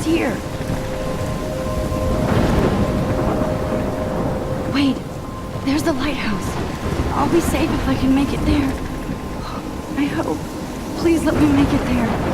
Here. Wait, there's the lighthouse. I'll be safe if I can make it there. I hope. Please let me make it there.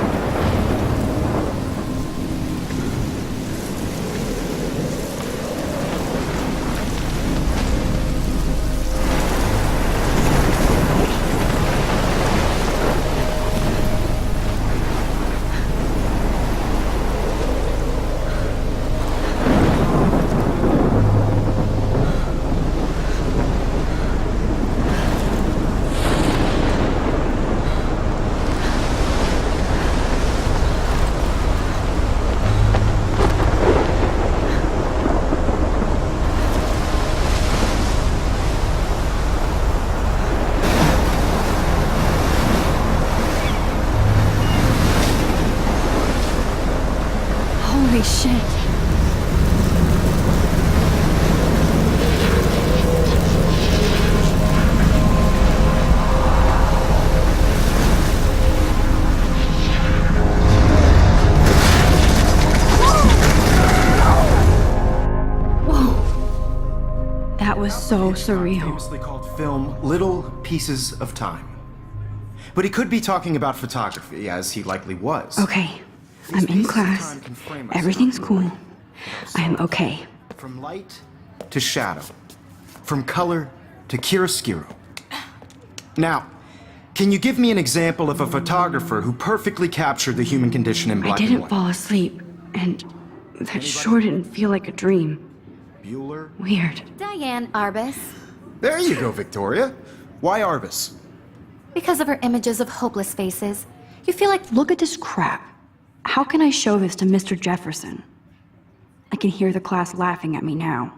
Holy shit. Whoa. That was so surreal. Famously called film Little Pieces of Time. But he could be talking about photography, as he likely was. Okay. I'm in class. Everything's cool. I am okay. From light to shadow. From color to chiaroscuro. Now, can you give me an example of a photographer who perfectly captured the human condition in black and white? I didn't fall asleep, and that sure didn't feel like a dream. Bueller? Weird. Diane Arbus. There you go, Victoria. Why Arbus? Because of her images of hopeless faces. You feel like... Look at this crap. How can I show this to Mr. Jefferson? I can hear the class laughing at me now.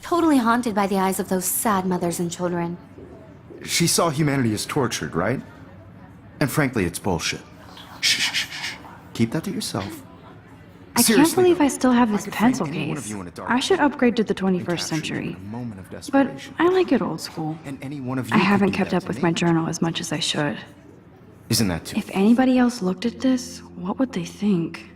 Totally haunted by the eyes of those sad mothers and children. She saw humanity as tortured, right? And frankly, it's bullshit. Shh, shh, shh, shh. Keep that to yourself. I can't believe I still have this I could frame pencil any one case. of you in a dark I should room upgrade to the and 21st capture you century. in a moment of But desperation. I like it old school. And any one of you I could haven't do kept that up to with me. my journal as much as I should. Isn't that too? If anybody else looked at this, what would they think?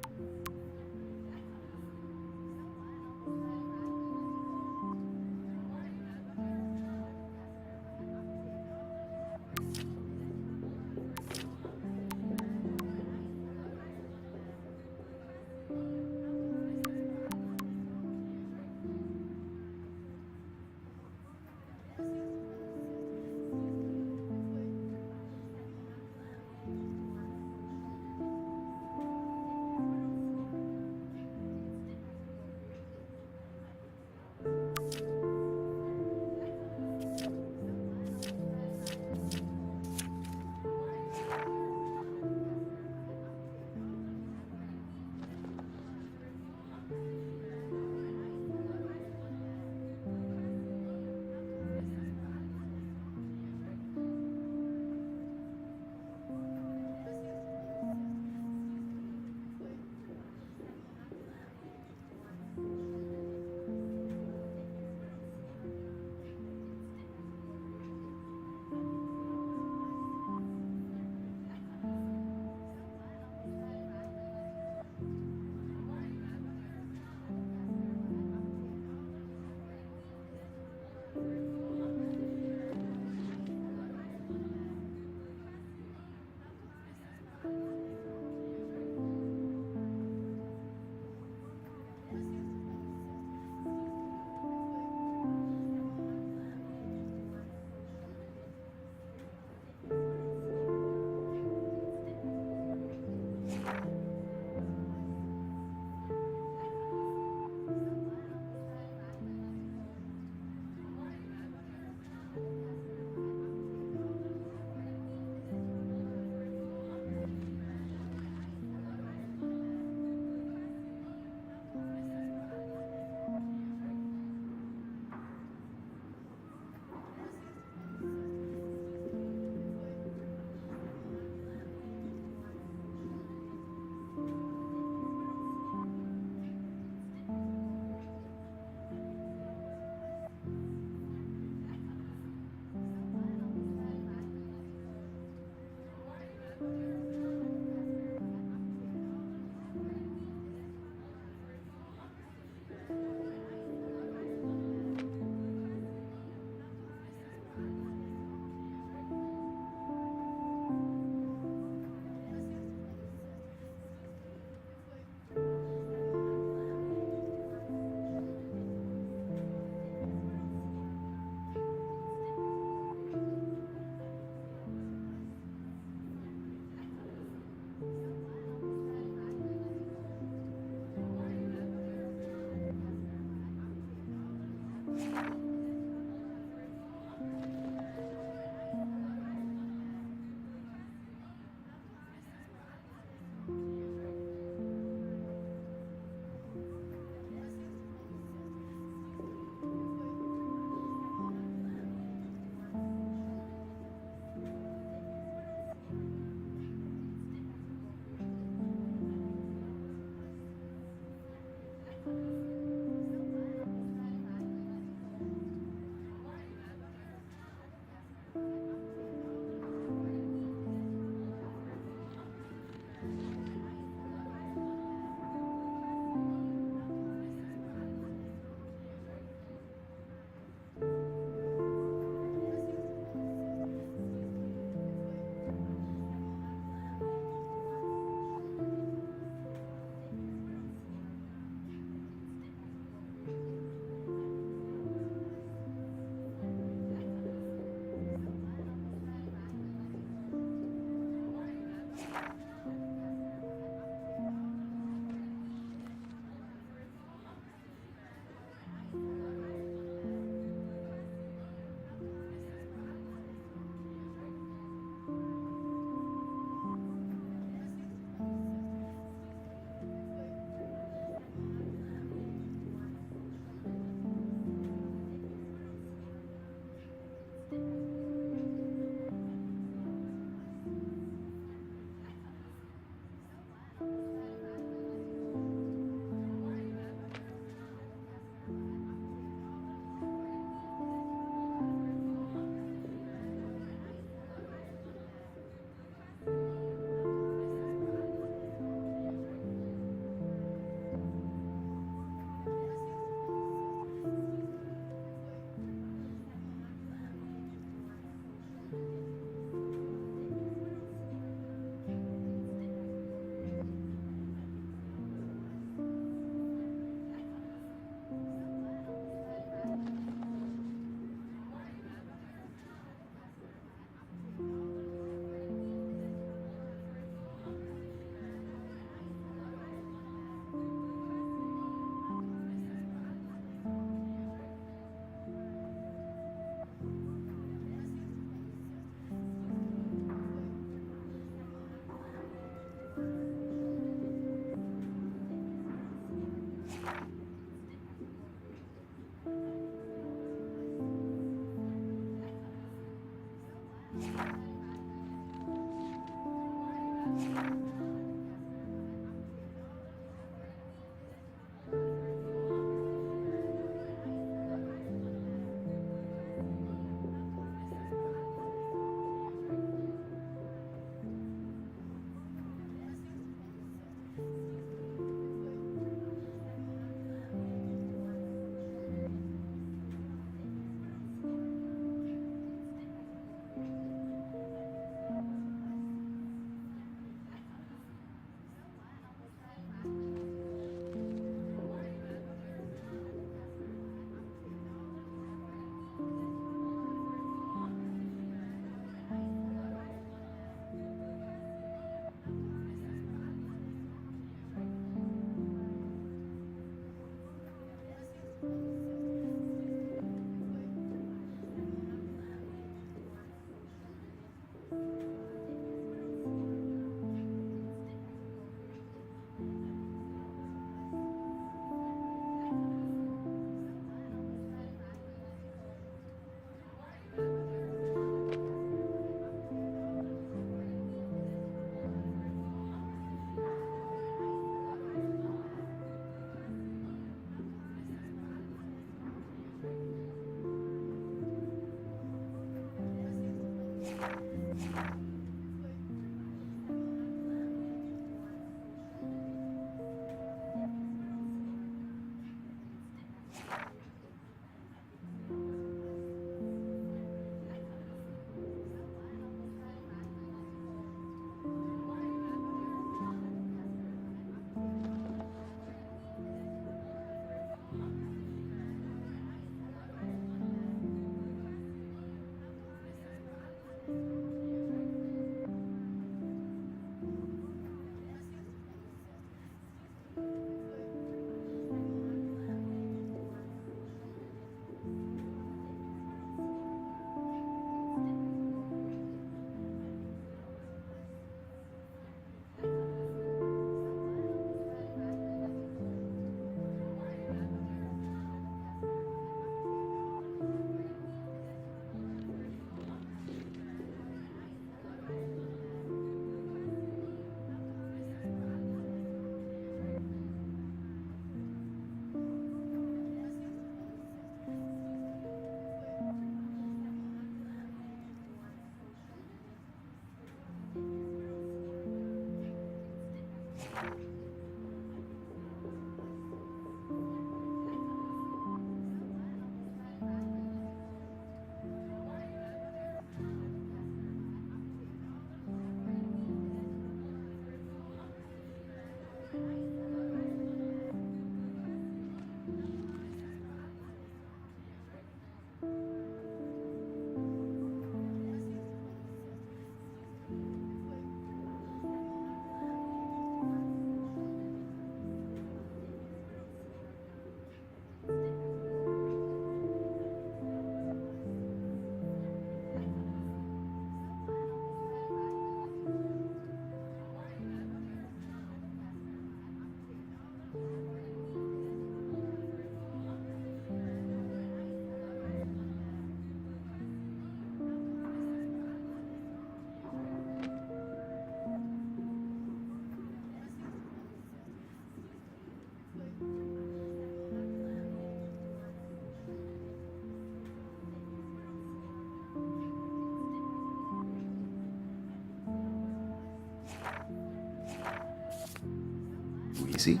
Easy?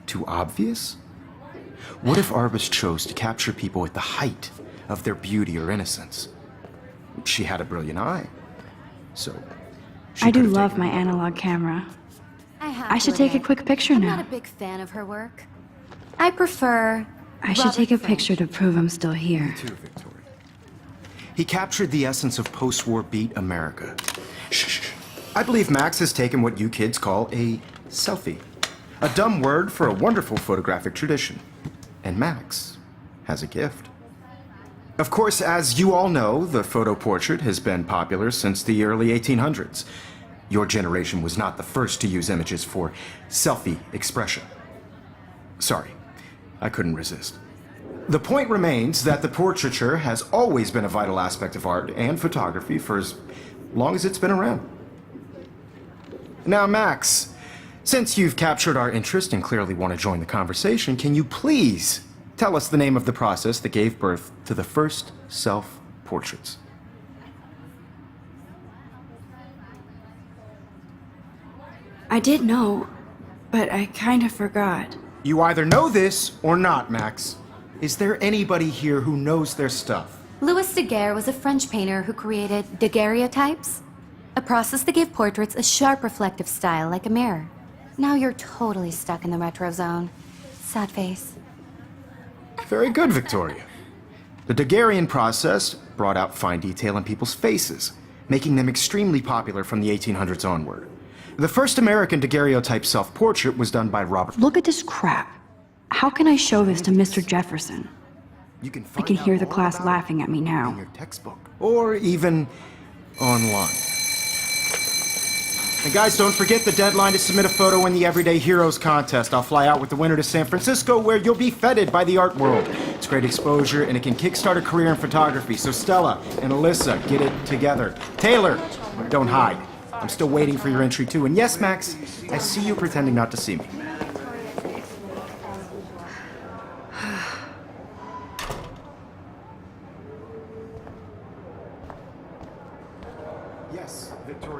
Too obvious? What if Arbus chose to capture people at the height of their beauty or innocence? She had a brilliant eye, so she I do could have love taken my analog camera. I should take a quick picture I'm now. not a big fan of her work. I prefer. I should Robert take a French. picture to prove I'm still here. too, Victoria. He captured the essence of post-war beat America. Shh. I believe Max has taken what you kids call a selfie. A dumb word for a wonderful photographic tradition. And Max has a gift. Of course, as you all know, the photo portrait has been popular since the early 1800s. Your generation was not the first to use images for selfie expression. Sorry, I couldn't resist. The point remains that the portraiture has always been a vital aspect of art and photography for as long as it's been around. Now, Max, since you've captured our interest and clearly want to join the conversation, can you please tell us the name of the process that gave birth to the first self-portraits? I did know, but I kind of forgot. You either know this or not, Max. Is there anybody here who knows their stuff? Louis Daguerre was a French painter who created daguerreotypes, a process that gave portraits a sharp reflective style like a mirror. Now you're totally stuck in the retro zone. Sad face. Very good, Victoria. The Daguerrean process brought out fine detail in people's faces, making them extremely popular from the 1800s onward. The first American daguerreotype self-portrait was done by Robert. Look at this crap. How can I show this to Mr. Jefferson? You can I can find hear out the more class about laughing at me it in now. your textbook, or even online. And guys, don't forget the deadline to submit a photo in the Everyday Heroes contest. I'll fly out with the winner to San Francisco, where you'll be feted by the art world. It's great exposure, and it can kickstart a career in photography. So Stella and Alyssa, get it together. Taylor, don't hide. I'm still waiting for your entry too. And yes, Max, I see you pretending not to see me.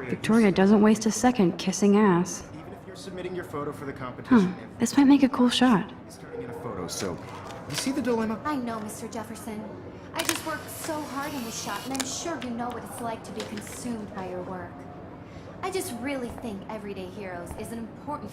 Victoria doesn't waste a second kissing ass. Even if you're submitting your photo for the competition, This might make a cool shot. it's turning in a photo, so you see the dilemma? I know, Mr. Jefferson. I just worked so hard in this shot, and I'm sure you know what it's like to be consumed by your work. I just really think Everyday Heroes is an important...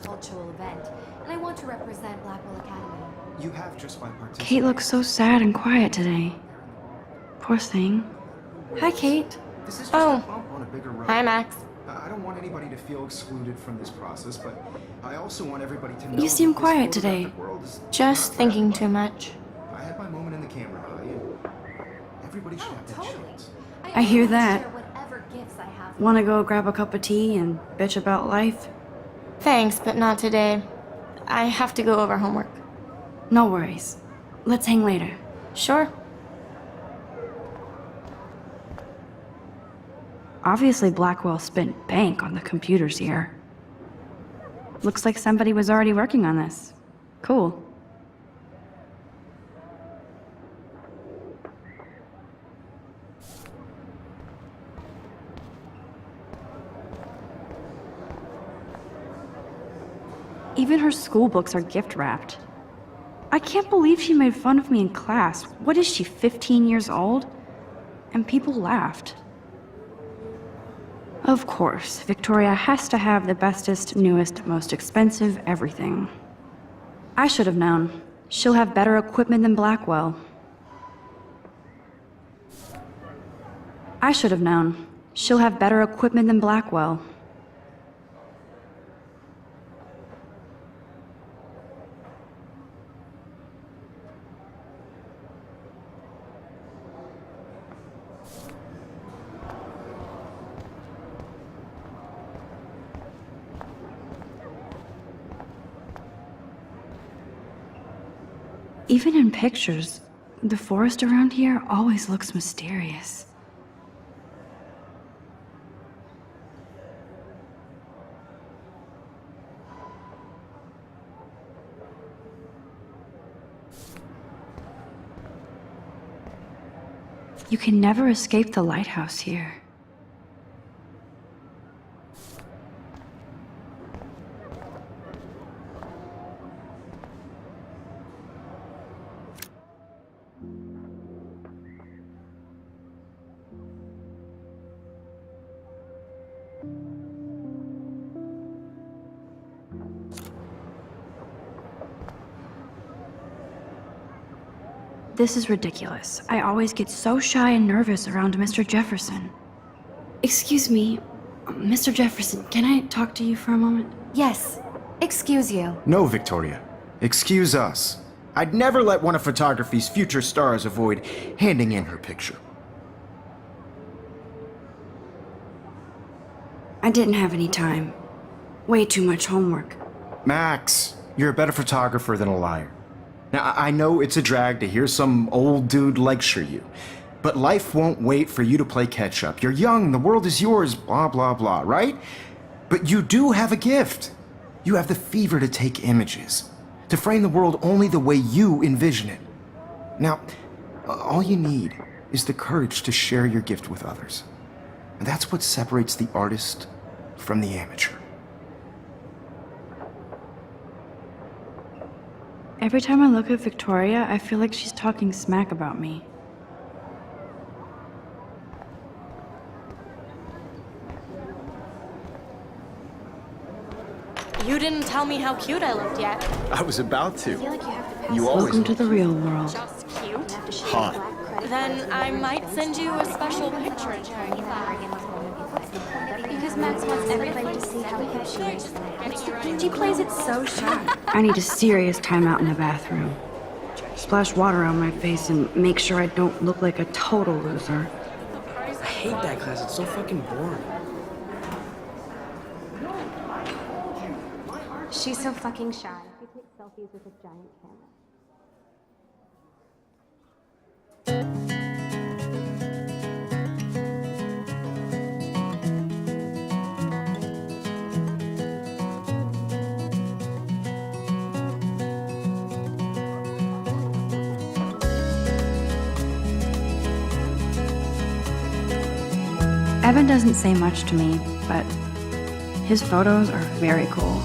cultural event, and I want to represent Blackwell Academy. You have just by participating. Kate looks so sad and quiet today. Poor thing. Hi, Kate. This is just Oh. a bump on a bigger road. Hi, Max. I don't want anybody to feel excluded from this process, but I also want everybody to know You seem that this quiet today. photographic world is Just not thinking that too way. much. I had my moment in the camera eye, and everybody should have that Totally. chance. I hear only that. share whatever gifts I have. Wanna go grab a cup of tea and bitch about life? Thanks, but not today. I have to go over homework. No worries. Let's hang later. Sure. Obviously, Blackwell spent bank on the computers here. Looks like somebody was already working on this. Cool. Even her school books are gift wrapped. I can't believe she made fun of me in class. What is she, 15 years old? And people laughed. Of course, Victoria has to have the bestest, newest, most expensive everything. I should have known. She'll have better equipment than Blackwell. I should have known. She'll have better equipment than Blackwell. Even in pictures, the forest around here always looks mysterious. You can never escape the lighthouse here. This is ridiculous. I always get so shy and nervous around Mr. Jefferson. Excuse me, Mr. Jefferson, can I talk to you for a moment? Yes. Excuse you. No, Victoria. Excuse us. I'd never let one of photography's future stars avoid handing in her picture. I didn't have any time. Way too much homework. Max, you're a better photographer than a liar. Now, I know it's a drag to hear some old dude lecture you, but life won't wait for you to play catch-up. You're young, the world is yours, blah, blah, blah, right? But you do have a gift. You have the fever to take images, to frame the world only the way you envision it. Now, all you need is the courage to share your gift with others. And that's what separates the artist from the amateur. Every time I look at Victoria, I feel like she's talking smack about me. You didn't tell me how cute I looked yet. I was about to. I feel like you have to pass You always Welcome to the real world. Just cute. hot. Then I might send you a special picture in showing you that. Because Max wants everybody to see how hip she is. She plays it so shy. I need a serious timeout in the bathroom. Splash water on my face and make sure I don't look like a total loser. I hate that class. It's so fucking boring. She's so fucking shy. She takes selfies with a giant camera. Evan doesn't say much to me, but his photos are very cool.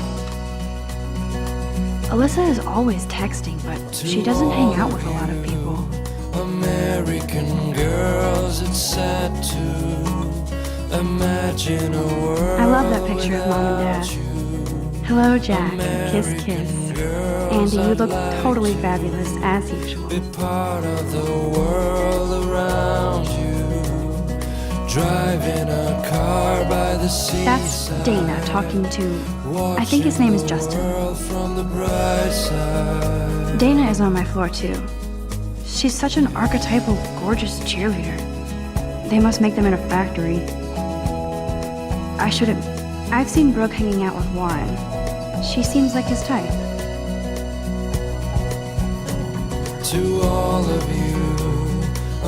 Alyssa is always texting, but she doesn't hang out with a lot of people. American girls, it's sad to imagine a world. I love that picture of Mom and Dad. Hello, Jack. Kiss, kiss. Andy, you look totally fabulous, as usual. Be part of the world around you. Driving a car by the sea. That's Dana talking to, I think his name is Justin. From the bright side. Dana is on my floor too. She's such an archetypal, gorgeous cheerleader. They must make them in a factory. I've seen Brooke hanging out with Warren. She seems like his type. To all of you,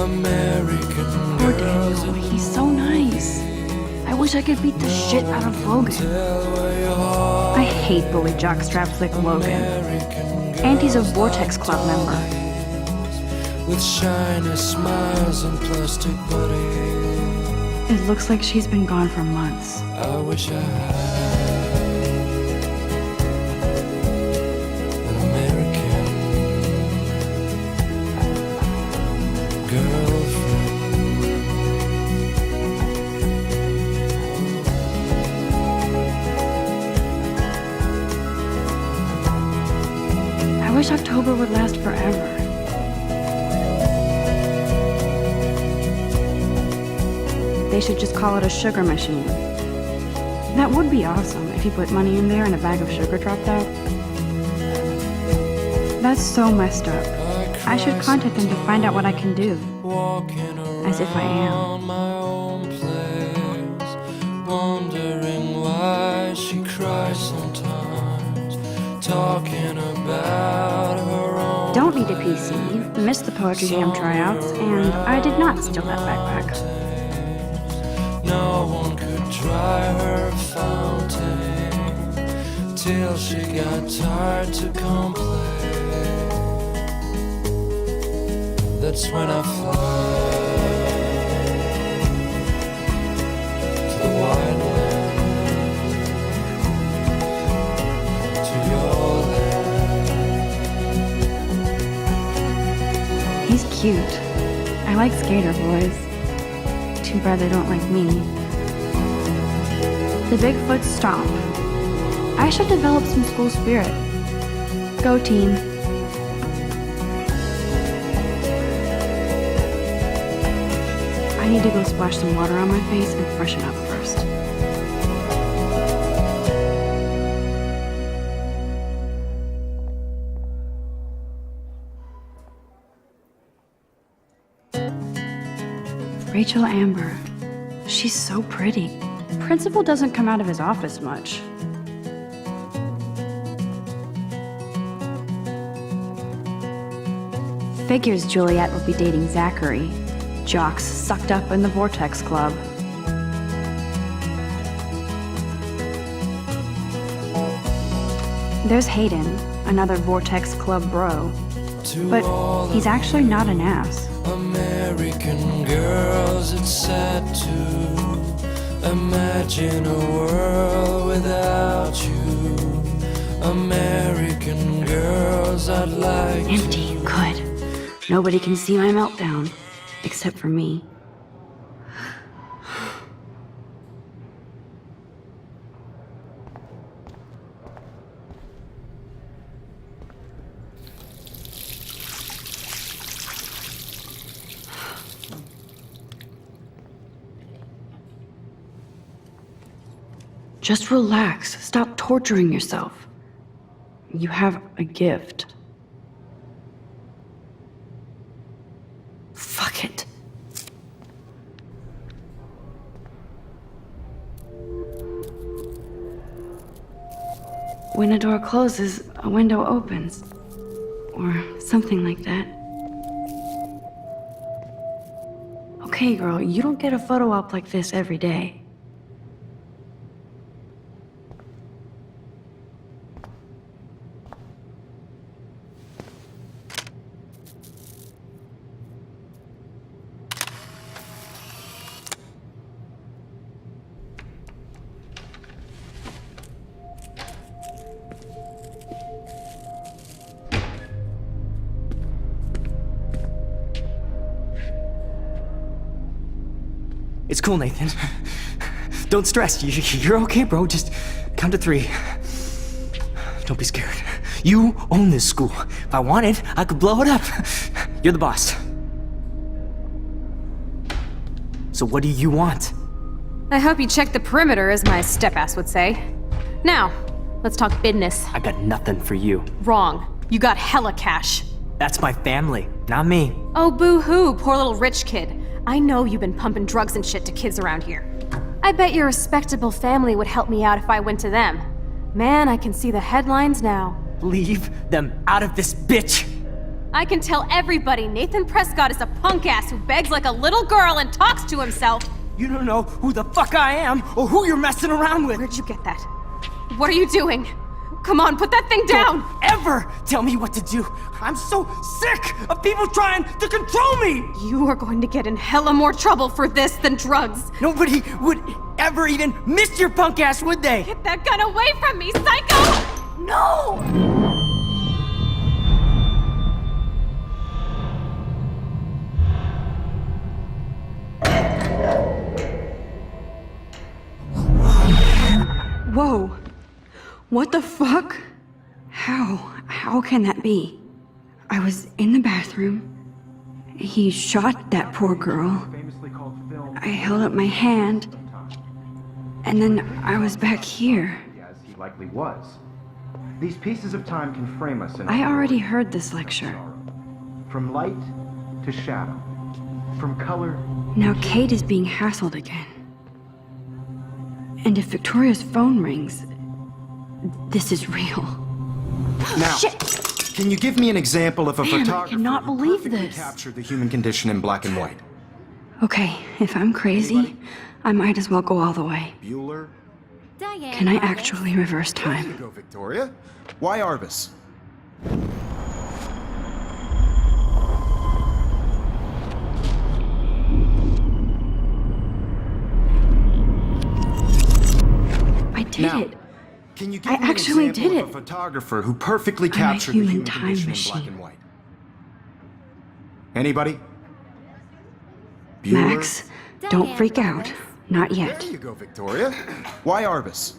American Poor girls. Daniel, he's so nice. I wish I could beat the shit out of Logan. I hate bully jockstraps like Logan. Auntie's a Vortex Club member. With shiny smiles and plastic bodies. It looks like she's been gone for months. I wish I had an American girlfriend. I wish October would last forever. They should just call it a sugar machine. That would be awesome if you put money in there and a bag of sugar dropped out. That's so messed up. I should contact them to find out what I can do. As if I am. My own place, wondering why she cries sometimes, talking about her own. Don't need a PC, missed the Poetry Jam tryouts, and I did not steal that backpack. No one could dry her fountain till she got tired to complain. That's when I fly to the wide land, to your land. He's cute. I like skater boys. Too bad they don't like me. The Bigfoot stomp. I should develop some school spirit. Go team. I need to go splash some water on my face and freshen up first. Rachel Amber. She's so pretty. Principal doesn't come out of his office much. Figures Juliet will be dating Zachary. Jocks sucked up in the Vortex Club. There's Hayden, another Vortex Club bro. But he's actually not an ass. American girls, it's sad to imagine a world without you. American girls, I'd like Empty, good. Nobody can see my meltdown, except for me. Just relax. Stop torturing yourself. You have a gift. Fuck it. When a door closes, a window opens. Or something like that. Okay, girl, you don't get a photo op like this every day. It's cool, Nathan. Don't stress. You're okay, bro. Just count to 3. Don't be scared. You own this school. If I wanted, I could blow it up. You're the boss. So what do you want? I hope you checked the perimeter, as my step-ass would say. Now, let's talk business. I got nothing for you. Wrong. You got hella cash. That's my family, not me. Oh, boo-hoo, poor little rich kid. I know you've been pumping drugs and shit to kids around here. I bet your respectable family would help me out if I went to them. Man, I can see the headlines now. Leave them out of this bitch! I can tell everybody Nathan Prescott is a punk ass who begs like a little girl and talks to himself. You don't know who the fuck I am or who you're messing around with. Where'd you get that? What are you doing? Come on, put that thing down! Don't ever tell me what to do. I'm so sick of people trying to control me! You are going to get in hella more trouble for this than drugs. Nobody would ever even miss your punk ass, would they? Get that gun away from me, psycho! No! Whoa. What the fuck? How can that be? I was in the bathroom. He shot that poor girl. I held up my hand. And then I was back here. As he likely was. These pieces of time can frame us in I already heard this lecture. from light to shadow, from color. Now Kate is being hassled again. And if Victoria's phone rings, this is real. Now, can you give me an example of a Man, I photographer cannot who believe perfectly this. captured the human condition in black and white? Okay, if I'm crazy, I might as well go all the way. Bueller? Diane. Can I Arbus. actually reverse There you time? go, Victoria. Why Arbus? I did Now, it. Can you give I me an actually example did of it. a photographer who perfectly I'm a captured the human human time condition in black machine. and white? Anybody? Bueller? Max, don't freak out. Not yet. There you go, Victoria. Why Arbus?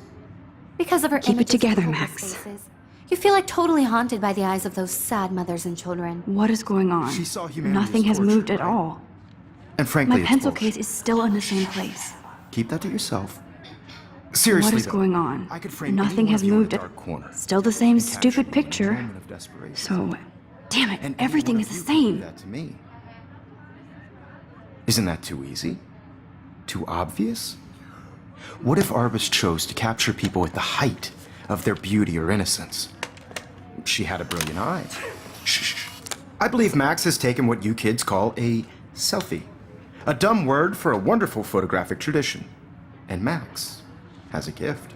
Because of her Keep it images of together, hopeless Max. faces. You feel like totally haunted by the eyes of those sad mothers and children. What is going on? She saw humanity Nothing as has torture, moved at right? all. And frankly, My it's pencil bullshit. case is still in the same place. Keep that to yourself. Seriously, What is though, going on? I could frame Nothing any one has of you in a moved at dark corner. Still the same and capture stupid you in a picture. moment of desperation. So, damn it, And any everything one is of the you could do same. that to me. Isn't that too easy? Too obvious? What if Arbus chose to capture people at the height of their beauty or innocence? She had a brilliant eye. Shh. I believe Max has taken what you kids call a selfie. A dumb word for a wonderful photographic tradition. And Max has a gift.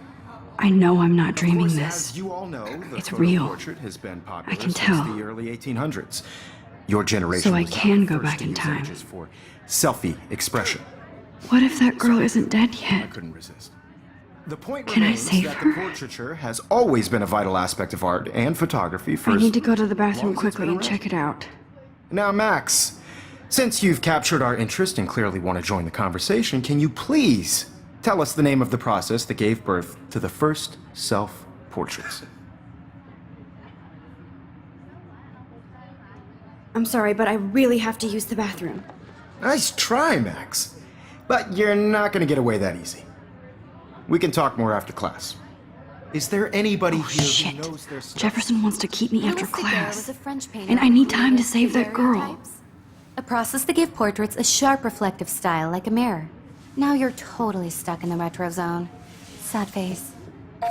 I know I'm not dreaming Of course, this. as you all know, the It's photo real. portrait has been popular I can since tell. the early 1800s. Your generation So I was not can the go first back to in use time. images for selfie expression. What if that girl isn't dead I yet? couldn't resist. The point Can I remains save that her? the portraiture has always been a vital aspect of art and photography for I as need to go to the long bathroom as it's quickly been and around. check it out. Now, Max, since you've captured our interest and clearly want to join the conversation, can you please tell us the name of the process that gave birth to the first self-portraits? I'm sorry, but I really have to use the bathroom. Nice try, Max. But you're not going to get away that easy. We can talk more after class. Is there anybody here Shit. who knows their stuff? Jefferson wants to keep me after Louis Daguerre was class. a French painter And I who need time to created save that girl. daguerreotypes, a process that gave portraits a sharp reflective style like a mirror. Now you're totally stuck in the retro zone. Sad face.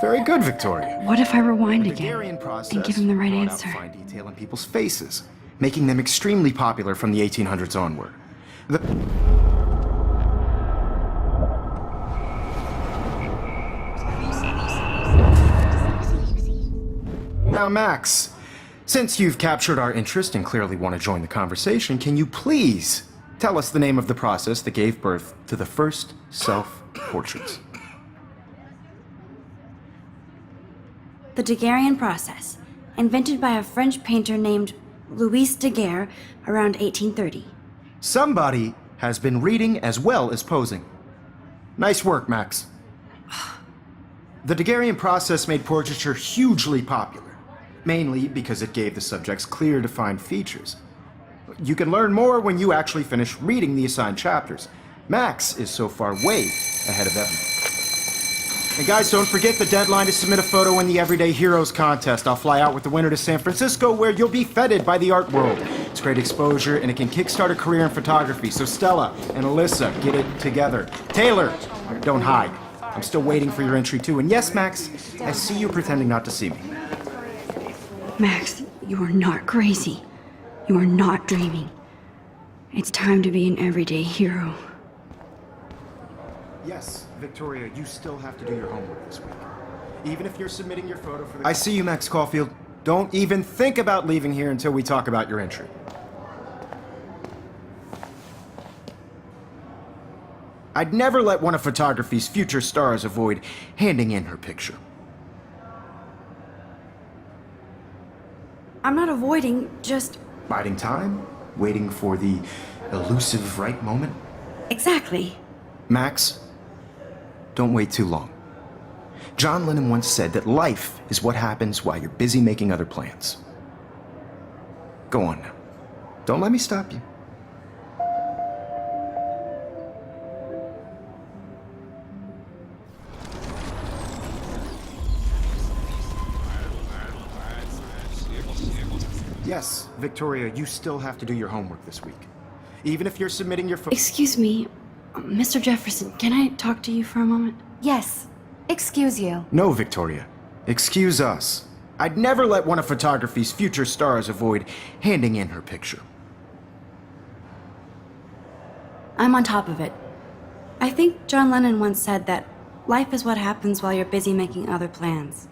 Very good, Victoria. What if I rewind The again Daguerrean process and give him the right brought out answer? fine detail in people's faces, making them extremely popular from the 1800s onward. Now, Max, since you've captured our interest and clearly want to join the conversation, can you please tell us the name of the process that gave birth to the first self-portraits? The Daguerrean process, invented by a French painter named Louis Daguerre around 1830. Somebody has been reading as well as posing. Nice work, Max. The Daguerrean process made portraiture hugely popular, mainly because it gave the subjects clear, defined features. You can learn more when you actually finish reading the assigned chapters. Max is so far way ahead of everyone. And guys, don't forget the deadline to submit a photo in the Everyday Heroes contest. I'll fly out with the winner to San Francisco, where you'll be feted by the art world. It's great exposure, and it can kickstart a career in photography. So Stella and Alyssa, get it together. Taylor, don't hide. I'm still waiting for your entry too. And yes, Max, I see you pretending not to see me. Max, you are not crazy. You are not dreaming. It's time to be an everyday hero. Yes, Victoria, you still have to do your homework this week. Even if you're submitting your photo for the... I see you, Max Caulfield. Don't even think about leaving here until we talk about your entry. I'd never let one of photography's future stars avoid handing in her picture. I'm not avoiding, just... Biding time? Waiting for the elusive right moment? Exactly. Max, don't wait too long. John Lennon once said that life is what happens while you're busy making other plans. Go on now. Don't let me stop you. Yes, Victoria, you still have to do your homework this week. Even if you're submitting your Excuse me, Mr. Jefferson, can I talk to you for a moment? Yes. Excuse you. No, Victoria. Excuse us. I'd never let one of photography's future stars avoid handing in her picture. I'm on top of it. I think John Lennon once said that life is what happens while you're busy making other plans.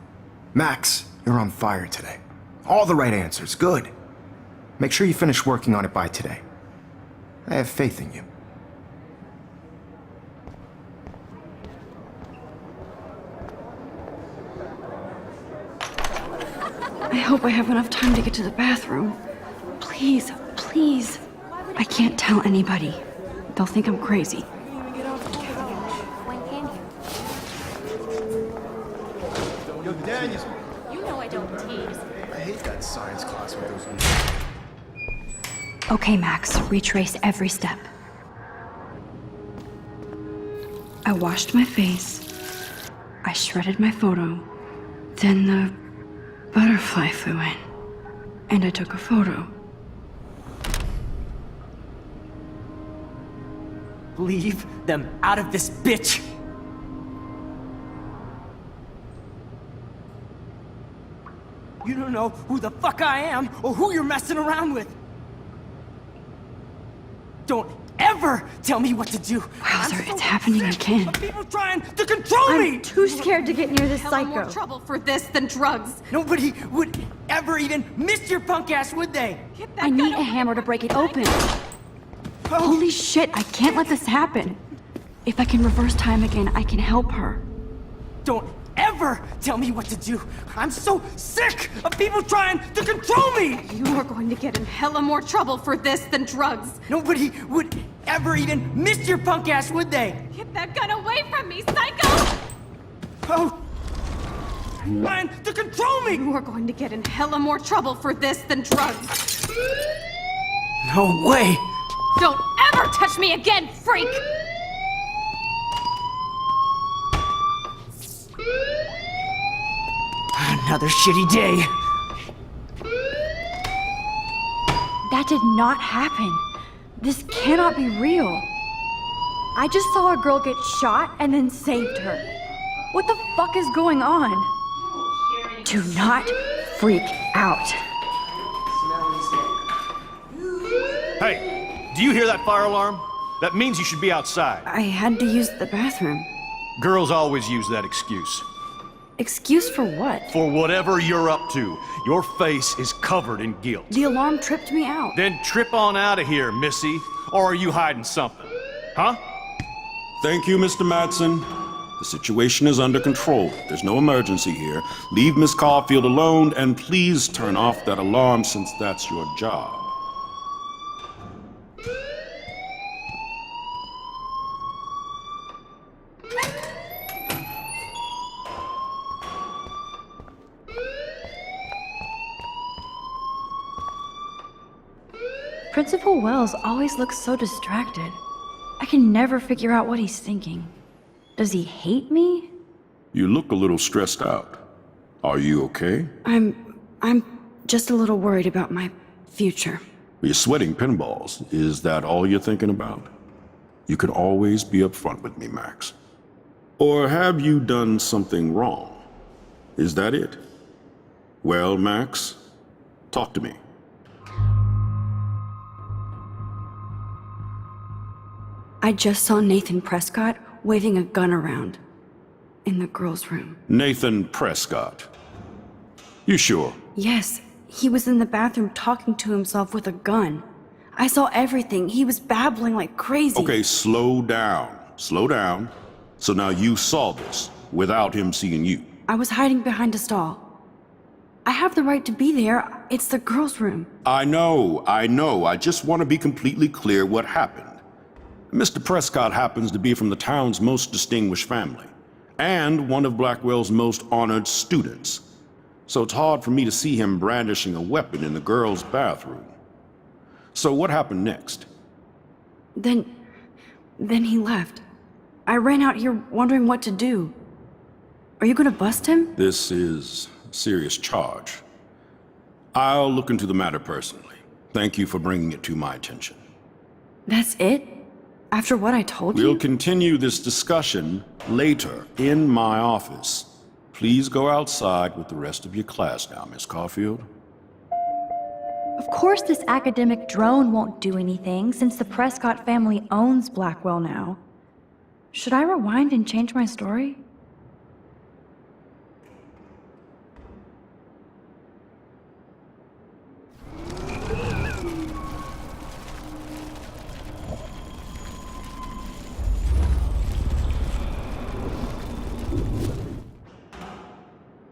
Max, you're on fire today. All the right answers. Good. Make sure you finish working on it by today. I have faith in you. I hope I have enough time to get to the bathroom. Please, please. I can't tell anybody. They'll think I'm crazy. Yo, Daniels. You know I don't tease. I hate that science class with those... Okay, Max, retrace every step. I washed my face. I shredded my photo. Then the butterfly flew in. And I took a photo. Leave them out of this bitch! You don't know who the fuck I am or who you're messing around with! Don't ever tell me what to do! Wowzer, it's happening again. Of people trying to control me! I'm too scared to get near this Hell, more psycho. trouble for this than drugs. Nobody would ever even miss your punk ass, would they? Get that I gun need a away hammer to from break me, it open. Oh, Holy shit, I can't let this happen. If I can reverse time again, I can help her. don't ever tell me what to do! I'm so sick of people trying to control me! You are going to get in hella more trouble for this than drugs. Nobody would ever even miss your punk ass, would they? Get that gun away from me, psycho! Oh! Trying to control me! You are going to get in hella more trouble for this than drugs. No way! Don't ever touch me again, freak! Another shitty day. That did not happen. This cannot be real. I just saw a girl get shot and then saved her. What the fuck is going on? Do not freak out. Hey, do you hear that fire alarm? That means you should be outside. I had to use the bathroom. Girls always use that excuse. Excuse for what? For whatever you're up to, your face is covered in guilt. The alarm tripped me out. Then trip on out of here, Missy. Or are you hiding something? Huh? Thank you, Mr. Madsen. The situation is under control. There's no emergency here. Leave Miss Caulfield alone, and please turn off that alarm since that's your job. Principal Wells always looks so distracted. I can never figure out what he's thinking. Does he hate me? You look a little stressed out. Are you okay? I'm just a little worried about my future. You're sweating pinballs. Is that all you're thinking about? You can always be upfront with me, Max. Or have you done something wrong? Is that it? Well, Max, talk to me. I just saw Nathan Prescott waving a gun around in the girls' room. Nathan Prescott. You sure? Yes, he was in the bathroom talking to himself with a gun. I saw everything. He was babbling like crazy. Okay, slow down. Slow down. So now you saw this without him seeing you. I was hiding behind a stall. I have the right to be there. It's the girls' room. I know. I just want to be completely clear what happened. Mr. Prescott happens to be from the town's most distinguished family, and one of Blackwell's most honored students. So it's hard for me to see him brandishing a weapon in the girls' bathroom. So what happened next? Then he left. I ran out here wondering what to do. Are you gonna bust him? This is a serious charge. I'll look into the matter personally. Thank you for bringing it to my attention. That's it? After what I told you? We'll continue this discussion later in my office. Please go outside with the rest of your class now, Miss Caulfield. Of course this academic drone won't do anything, since the Prescott family owns Blackwell now. Should I rewind and change my story?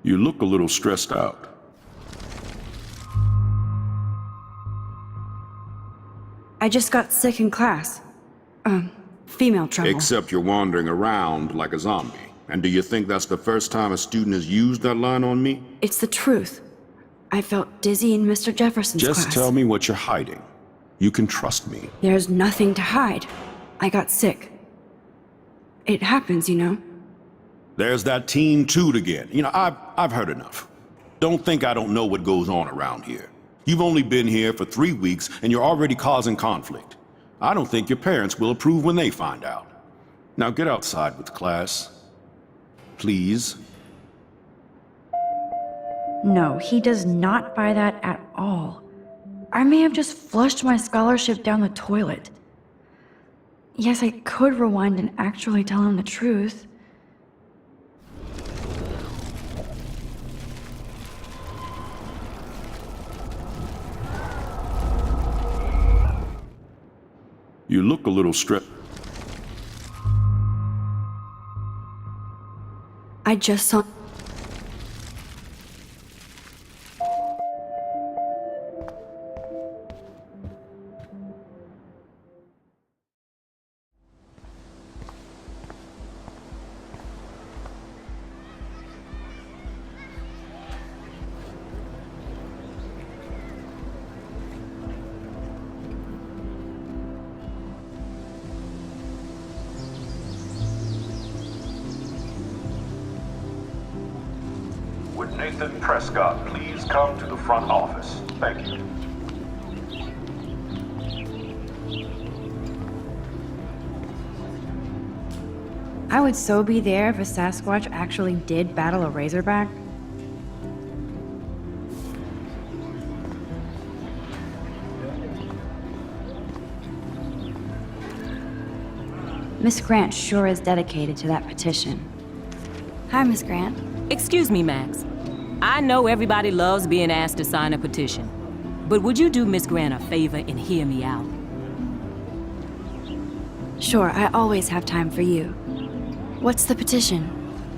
You look a little stressed out. I just got sick in class. Female trouble. Except you're wandering around like a zombie. And do you think that's the first time a student has used that line on me? It's the truth. I felt dizzy in Mr. Jefferson's class. Just tell me what you're hiding. You can trust me. There's nothing to hide. I got sick. It happens, you know. There's that teen toot again. You know, I've heard enough. Don't think I don't know what goes on around here. You've only been here for 3 weeks and you're already causing conflict. I don't think your parents will approve when they find out. Now get outside with class. Please. No, he does not buy that at all. I may have just flushed my scholarship down the toilet. Yes, I could rewind and actually tell him the truth. You look a little stressed. I just saw... Would Nathan Prescott please come to the front office? Thank you. I would so be there if a Sasquatch actually did battle a Razorback. Miss Grant sure is dedicated to that petition. Hi, Miss Grant. Excuse me, Max. I know everybody loves being asked to sign a petition, but would you do Miss Grant a favor and hear me out? Sure, I always have time for you. What's the petition?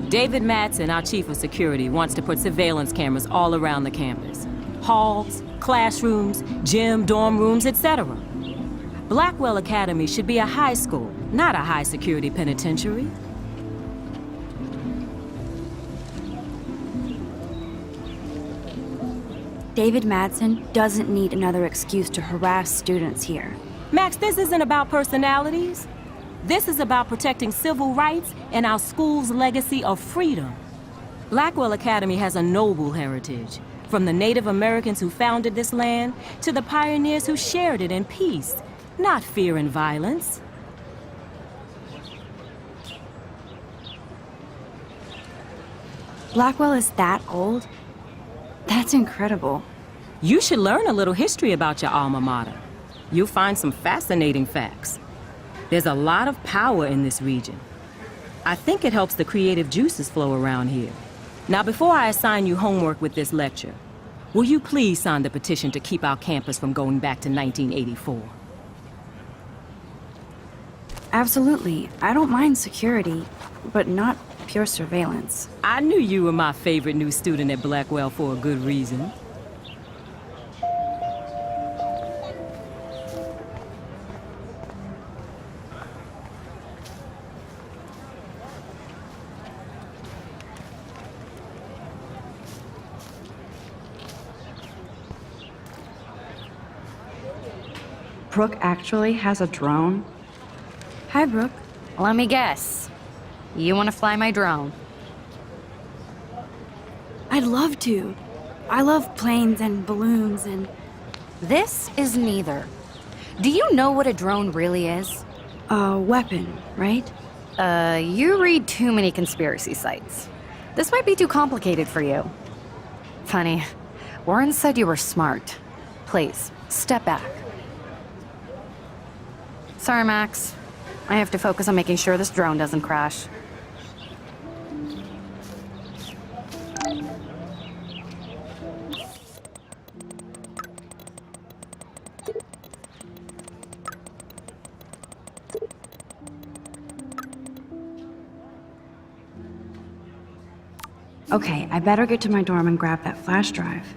David Madsen, our chief of security, wants to put surveillance cameras all around the campus. Halls, classrooms, gym, dorm rooms, etc. Blackwell Academy should be a high school, not a high-security penitentiary. David Madsen doesn't need another excuse to harass students here. Max, this isn't about personalities. This is about protecting civil rights and our school's legacy of freedom. Blackwell Academy has a noble heritage, from the Native Americans who founded this land to the pioneers who shared it in peace, not fear and violence. Blackwell is that old? That's incredible. You should learn a little history about your alma mater. You'll find some fascinating facts. There's a lot of power in this region. I think it helps the creative juices flow around here. Now, before I assign you homework with this lecture, will you please sign the petition to keep our campus from going back to 1984? Absolutely. I don't mind security, but not pure surveillance. I knew you were my favorite new student at Blackwell for a good reason. Brooke actually has a drone? Hi, Brooke. Let me guess. You want to fly my drone? I'd love to. I love planes and balloons and... This is neither. Do you know what a drone really is? A weapon, right? You read too many conspiracy sites. This might be too complicated for you. Funny, Warren said you were smart. Please, step back. Sorry, Max. I have to focus on making sure this drone doesn't crash. Okay, I better get to my dorm and grab that flash drive.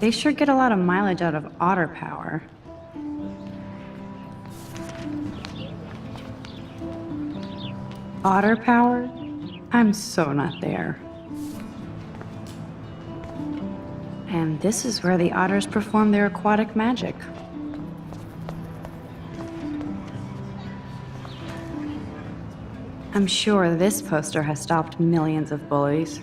They sure get a lot of mileage out of otter power. Otter power? I'm so not there. And this is where the otters perform their aquatic magic. I'm sure this poster has stopped millions of bullies.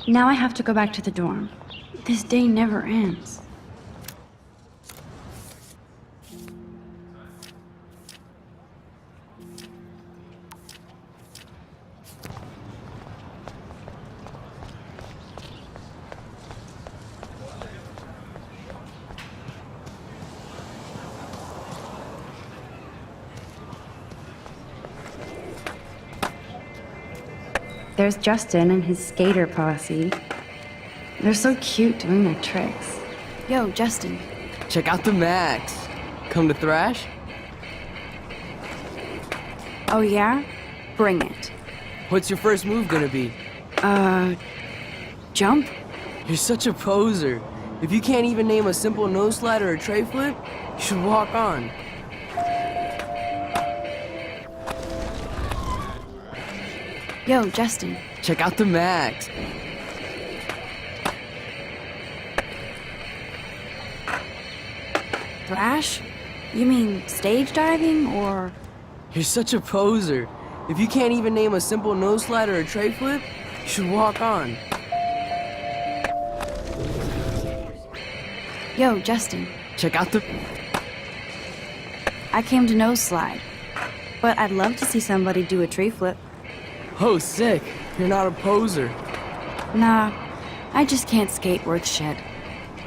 Now I have to go back to the dorm. This day never ends. There's Justin and his skater posse. They're so cute doing their tricks. Yo, Justin. Check out the Max. Come to thrash? Oh yeah? Bring it. What's your first move gonna be? Jump? You're such a poser. If you can't even name a simple nose slide or a tray flip, you should walk on. Yo, Justin. Check out the Max. Thrash? You mean stage diving, or...? You're such a poser. If you can't even name a simple nose slide or a tray flip, you should walk on. Yo, Justin. Check out the... I came to nose slide, but I'd love to see somebody do a tree flip. Oh, sick. You're not a poser. Nah, I just can't skate worth shit.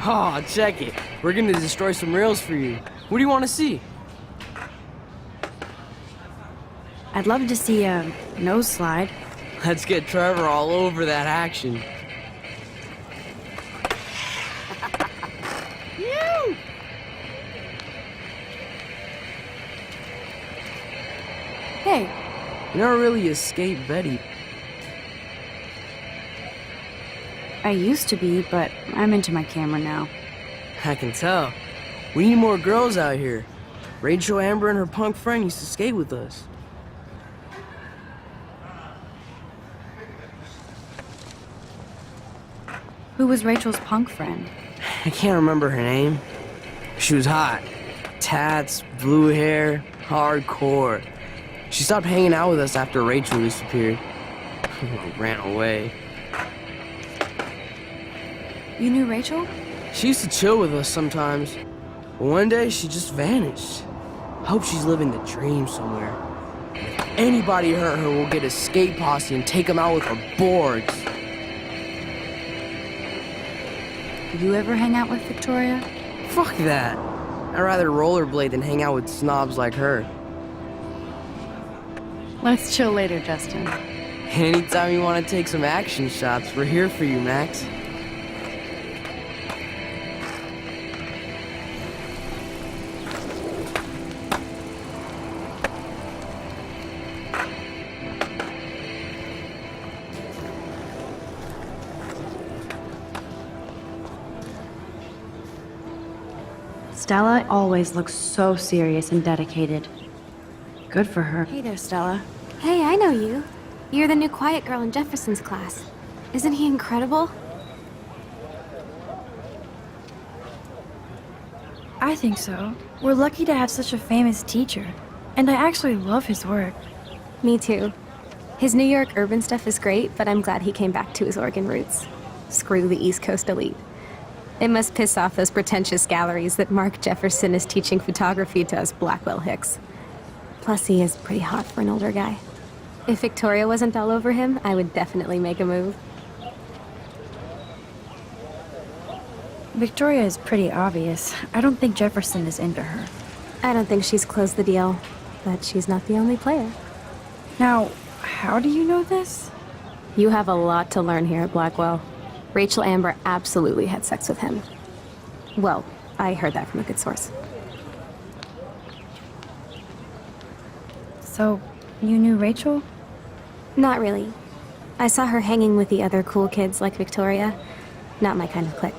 Aw, check it. We're gonna destroy some rails for you. What do you want to see? I'd love to see a nose slide. Let's get Trevor all over that action. Hey. You're not really a skate Betty. I used to be, but I'm into my camera now. I can tell. We need more girls out here. Rachel Amber and her punk friend used to skate with us. Who was Rachel's punk friend? I can't remember her name. She was hot. Tats, blue hair, hardcore. She stopped hanging out with us after Rachel disappeared. Ran away. You knew Rachel? She used to chill with us sometimes. But one day, she just vanished. I hope she's living the dream somewhere. If anybody hurt her, we'll get a skate posse and take them out with our boards. You ever hang out with Victoria? Fuck that. I'd rather rollerblade than hang out with snobs like her. Let's chill later, Justin. Anytime you want to take some action shots, we're here for you, Max. Stella always looks so serious and dedicated. Good for her. Hey there, Stella. Hey, I know you. You're the new quiet girl in Jefferson's class. Isn't he incredible? I think so. We're lucky to have such a famous teacher. And I actually love his work. Me too. His New York urban stuff is great, but I'm glad he came back to his Oregon roots. Screw the East Coast elite. It must piss off those pretentious galleries that Mark Jefferson is teaching photography to us Blackwell Hicks. Plus, he is pretty hot for an older guy. If Victoria wasn't all over him, I would definitely make a move. Victoria is pretty obvious. I don't think Jefferson is into her. I don't think she's closed the deal, but she's not the only player. Now, How do you know this? You have a lot to learn here at Blackwell. Rachel Amber absolutely had sex with him. Well, I heard that from a good source. So, you knew Rachel? Not really. I saw her hanging with the other cool kids like Victoria. Not my kind of clique.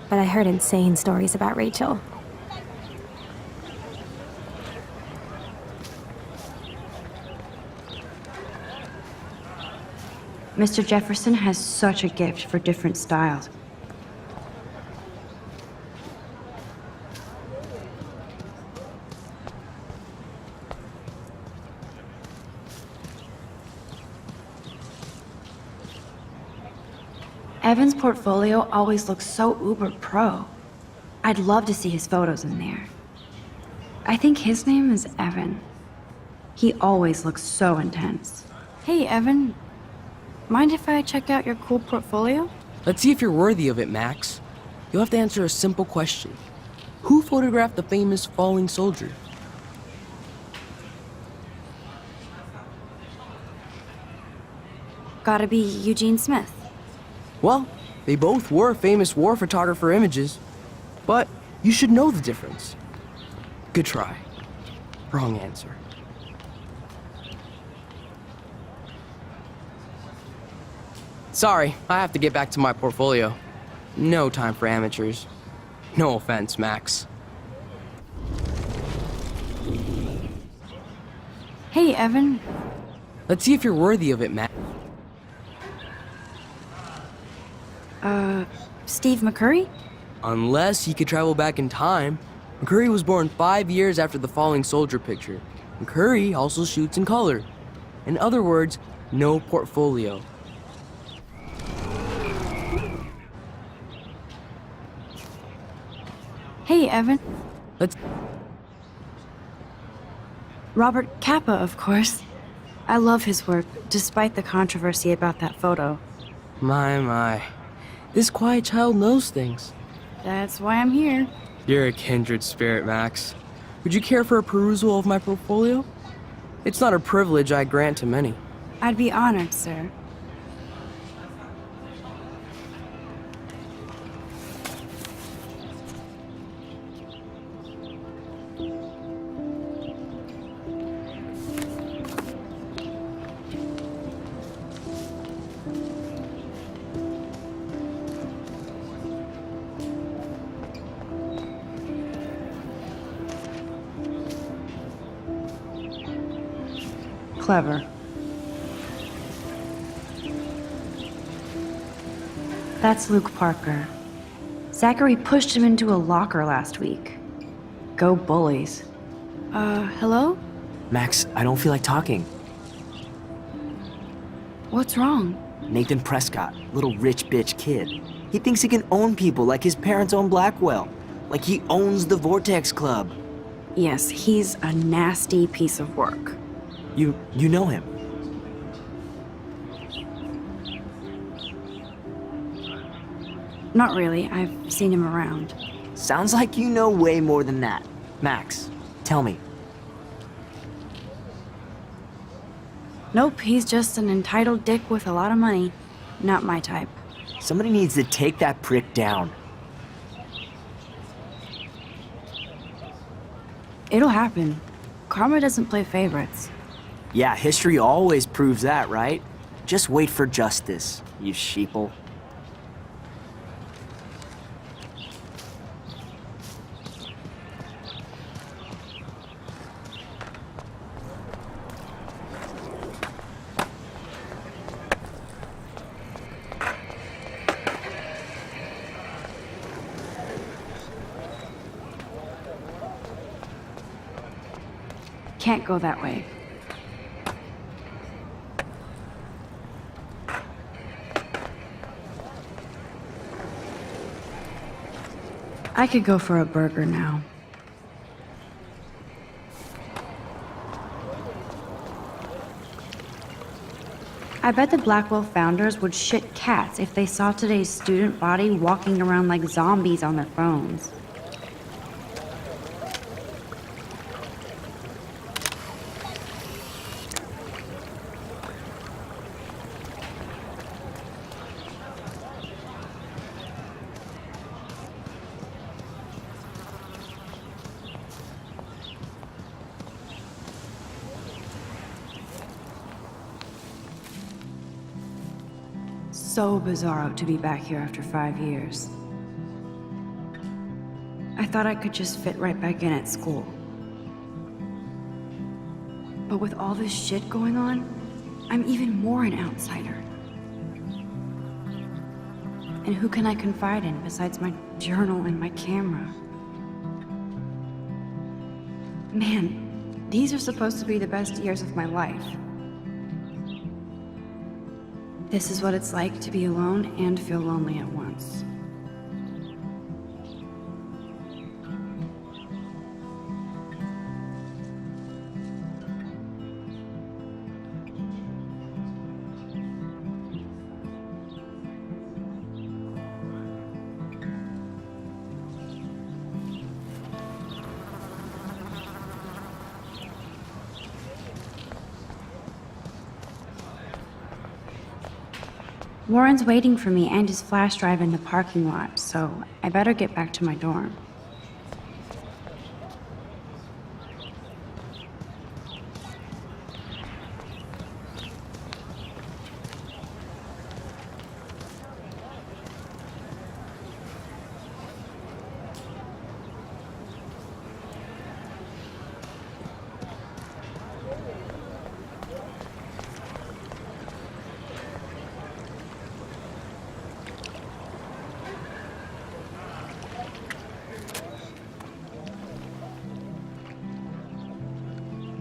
But I heard insane stories about Rachel. Mr. Jefferson has such a gift for different styles. Evan's portfolio always looks so uber pro. I'd love to see his photos in there. I think his name is Evan. He always looks so intense. Hey, Evan. Mind if I check out your cool portfolio? Let's see if you're worthy of it, Max. You'll have to answer a simple question. Who photographed the famous falling soldier? Gotta be Eugene Smith. Well, they both were famous war photographer images. But you should know the difference. Good try. Wrong answer. Sorry, I have to get back to my portfolio. No time for amateurs. No offense, Max. Hey, Evan. Let's see if you're worthy of it, Max. Steve McCurry? Unless he could travel back in time. McCurry was born 5 years after the falling soldier picture. McCurry also shoots in color. In other words, no portfolio. Hey, Evan. Let's... Robert Capa, of course. I love his work, despite the controversy about that photo. My. This quiet child knows things. That's why I'm here. You're a kindred spirit, Max. Would you care for a perusal of my portfolio? It's not a privilege I grant to many. I'd be honored, sir. Clever. That's Luke Parker. Zachary pushed him into a locker last week. Go bullies. Hello? Max, I don't feel like talking. What's wrong? Nathan Prescott, little rich bitch kid. He thinks he can own people like his parents own Blackwell. Like he owns the Vortex Club. Yes, he's a nasty piece of work. You know him? Not really. I've seen him around. Sounds like you know way more than that. Max, tell me. Nope, he's just an entitled dick with a lot of money. Not my type. Somebody needs to take that prick down. It'll happen. Karma doesn't play favorites. Yeah, history always proves that, right? Just wait for justice, you sheeple. Can't go that way. I could go for a burger now. I bet the Blackwell founders would shit cats if they saw today's student body walking around like zombies on their phones. so bizarro to be back here after 5 years. I thought I could just fit right back in at school. But with all this shit going on, I'm even more an outsider. And who can I confide in besides my journal and my camera? Man, these are supposed to be the best years of my life. This is what it's like to be alone and feel lonely at once. Warren's waiting for me and his flash drive in the parking lot, so I better get back to my dorm.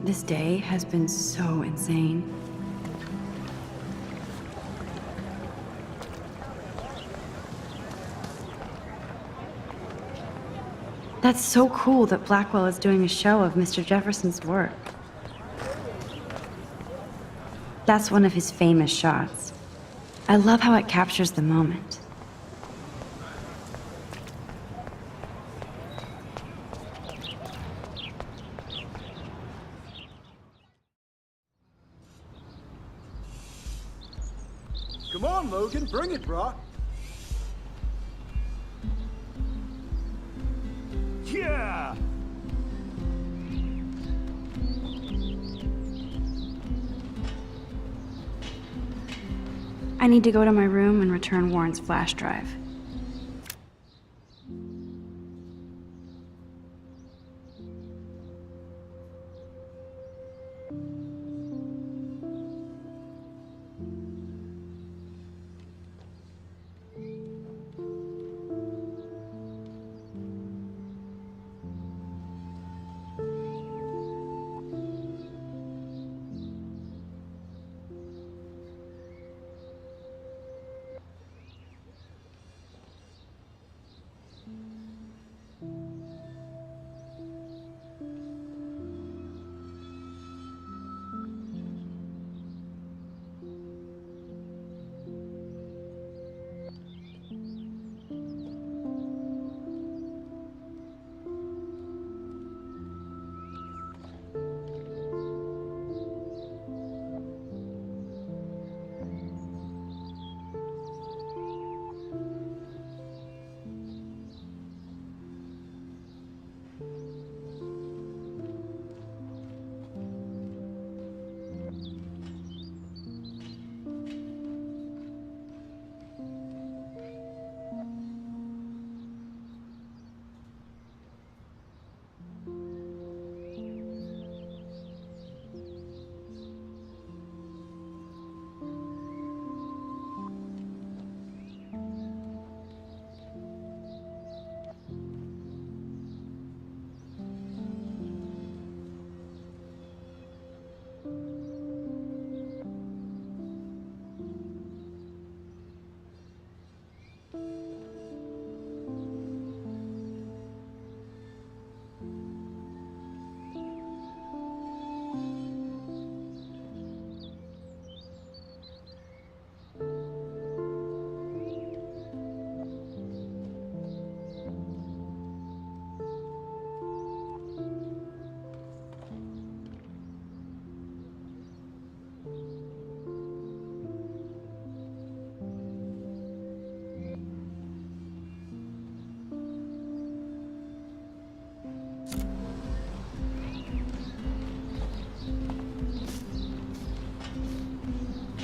This day has been so insane. That's so cool that Blackwell is doing a show of Mr. Jefferson's work. That's one of his famous shots. I love how it captures the moment. Come on, Logan, bring it, brah. Yeah! I need to go to my room and return Warren's flash drive.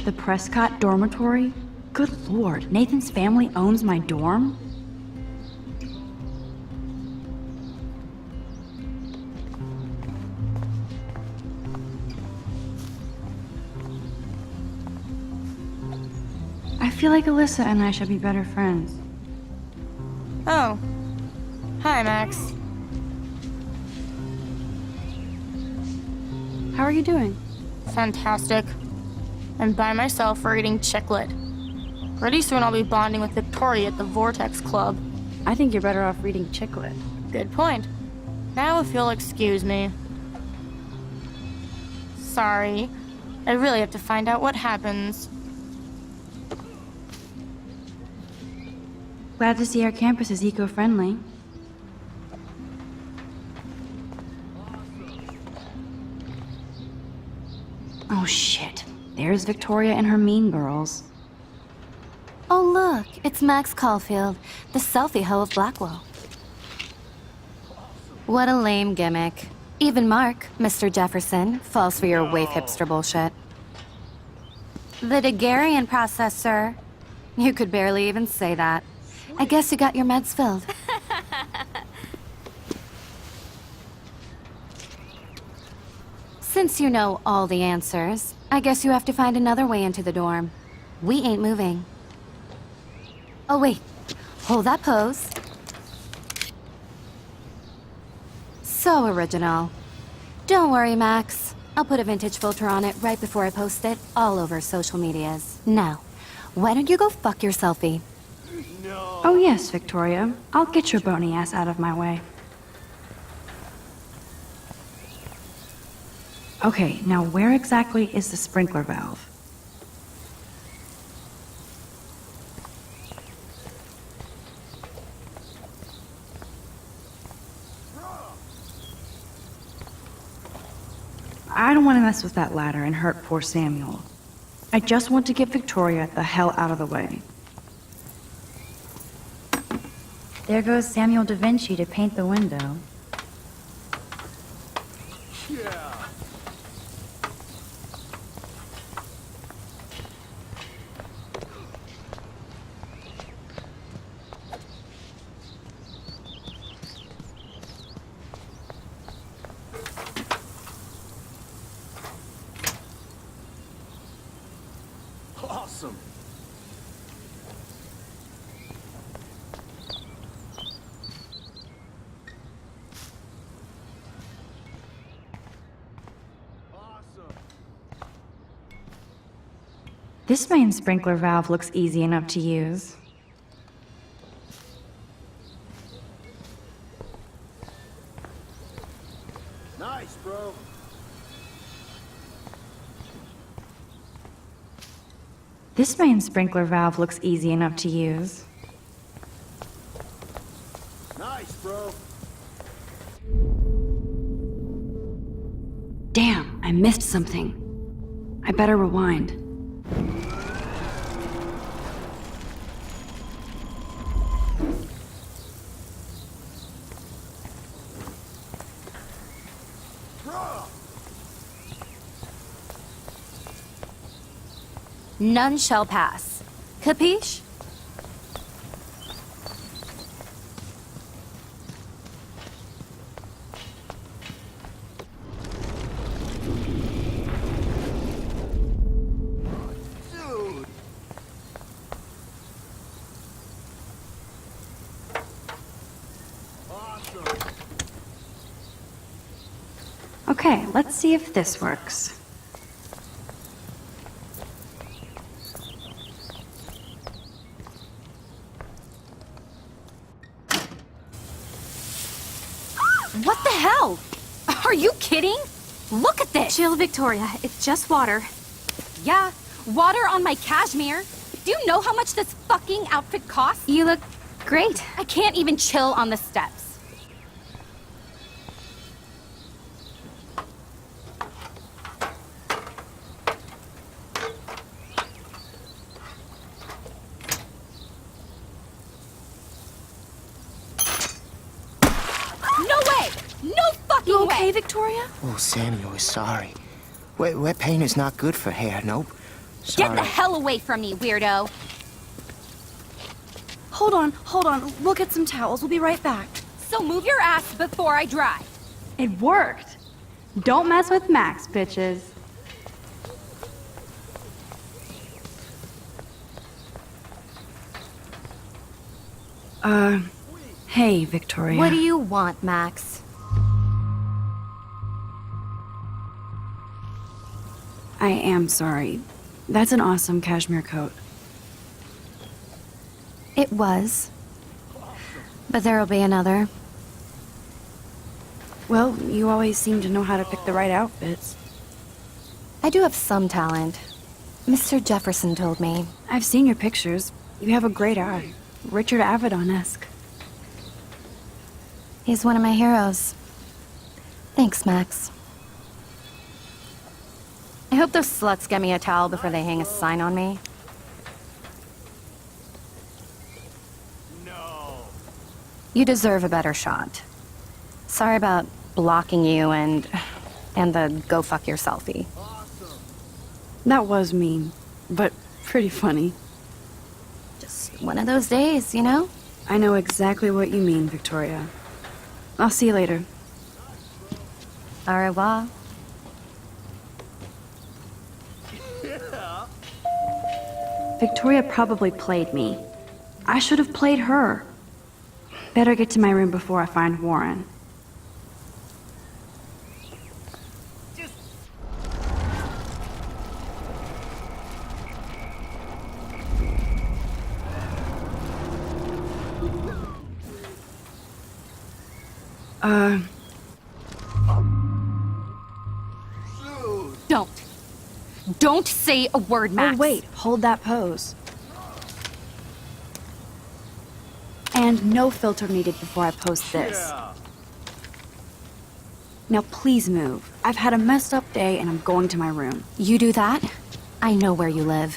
The Prescott dormitory? Good lord, Nathan's family owns my dorm? I feel like Alyssa and I should be better friends. Oh. Hi, Max. How are you doing? Fantastic. I'm by myself reading Chicklet. Pretty soon I'll be bonding with Victoria at the Vortex Club. I think you're better off reading Chicklet. Good point. Now if you'll excuse me. Sorry. I really have to find out what happens. Glad to see our campus is eco-friendly. Oh shit. There's Victoria and her mean girls. Oh, look, it's Max Caulfield, the selfie hoe of Blackwell. What a lame gimmick. Even Mark, Mr. Jefferson, falls for your wave hipster bullshit. The Daguerrean process, sir. You could barely even say that. I guess you got your meds filled. Since you know all the answers, I guess you have to find another way into the dorm. We ain't moving. Oh, wait. Hold that pose. So original. Don't worry, Max. I'll put a vintage filter on it right before I post it all over social medias. Now, why don't you go fuck your selfie? Oh yes, Victoria. I'll get your bony ass out of my way. Okay, now where exactly is the sprinkler valve? I don't want to mess with that ladder and hurt poor Samuel. I just want to get Victoria the hell out of the way. There goes Samuel da Vinci to paint the window. Yeah. Awesome. This main sprinkler valve looks easy enough to use. Nice, bro. This main sprinkler valve looks easy enough to use. Nice, bro. Damn, I missed something. I better rewind. None shall pass. Capiche? Dude. Awesome. Okay, let's see if this works. What the hell? Are you kidding? Look at this! Chill, Victoria. It's just water. Yeah, water on my cashmere. Do you know how much this fucking outfit costs? You look great. I can't even chill on the steps. No way! No fucking You okay, way! Victoria? Oh, Samuel is sorry. Wet paint is not good for hair, nope. Get Sorry. the hell away from me, weirdo! Hold on. We'll get some towels. We'll be right back. So move your ass before I drive. It worked. Don't mess with Max, bitches. Hey, Victoria. What do you want, Max? I am sorry. That's an awesome cashmere coat. It was. But there'll be another. Well, you always seem to know how to pick the right outfits. I do have some talent. Mr. Jefferson told me. I've seen your pictures. You have a great eye. Richard Avedon-esque. He's one of my heroes. Thanks, Max. I hope those sluts get me a towel before they hang a sign on me. No. You deserve a better shot. Sorry about blocking you and the go fuck your selfie. That was mean, but pretty funny. Just one of those days, you know? I know exactly what you mean, Victoria. I'll see you later. Au revoir. Victoria probably played me. I should have played her. Better get to my room before I find Warren. Don't say a word, Max. Oh, wait. Hold that pose. And no filter needed before I post this. Yeah. Now please move. I've had a messed up day and I'm going to my room. You do that? I know where you live.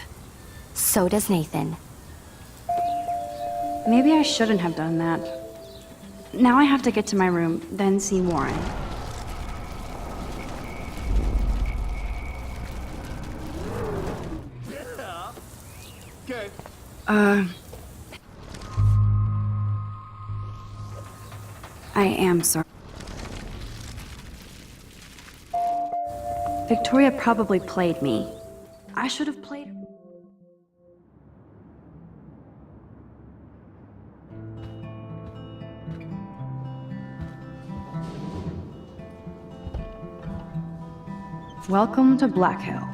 So does Nathan. Maybe I shouldn't have done that. Now I have to get to my room, then see Warren. Okay. I am sorry. Victoria probably played me. I should have played her. Welcome to Black Hill.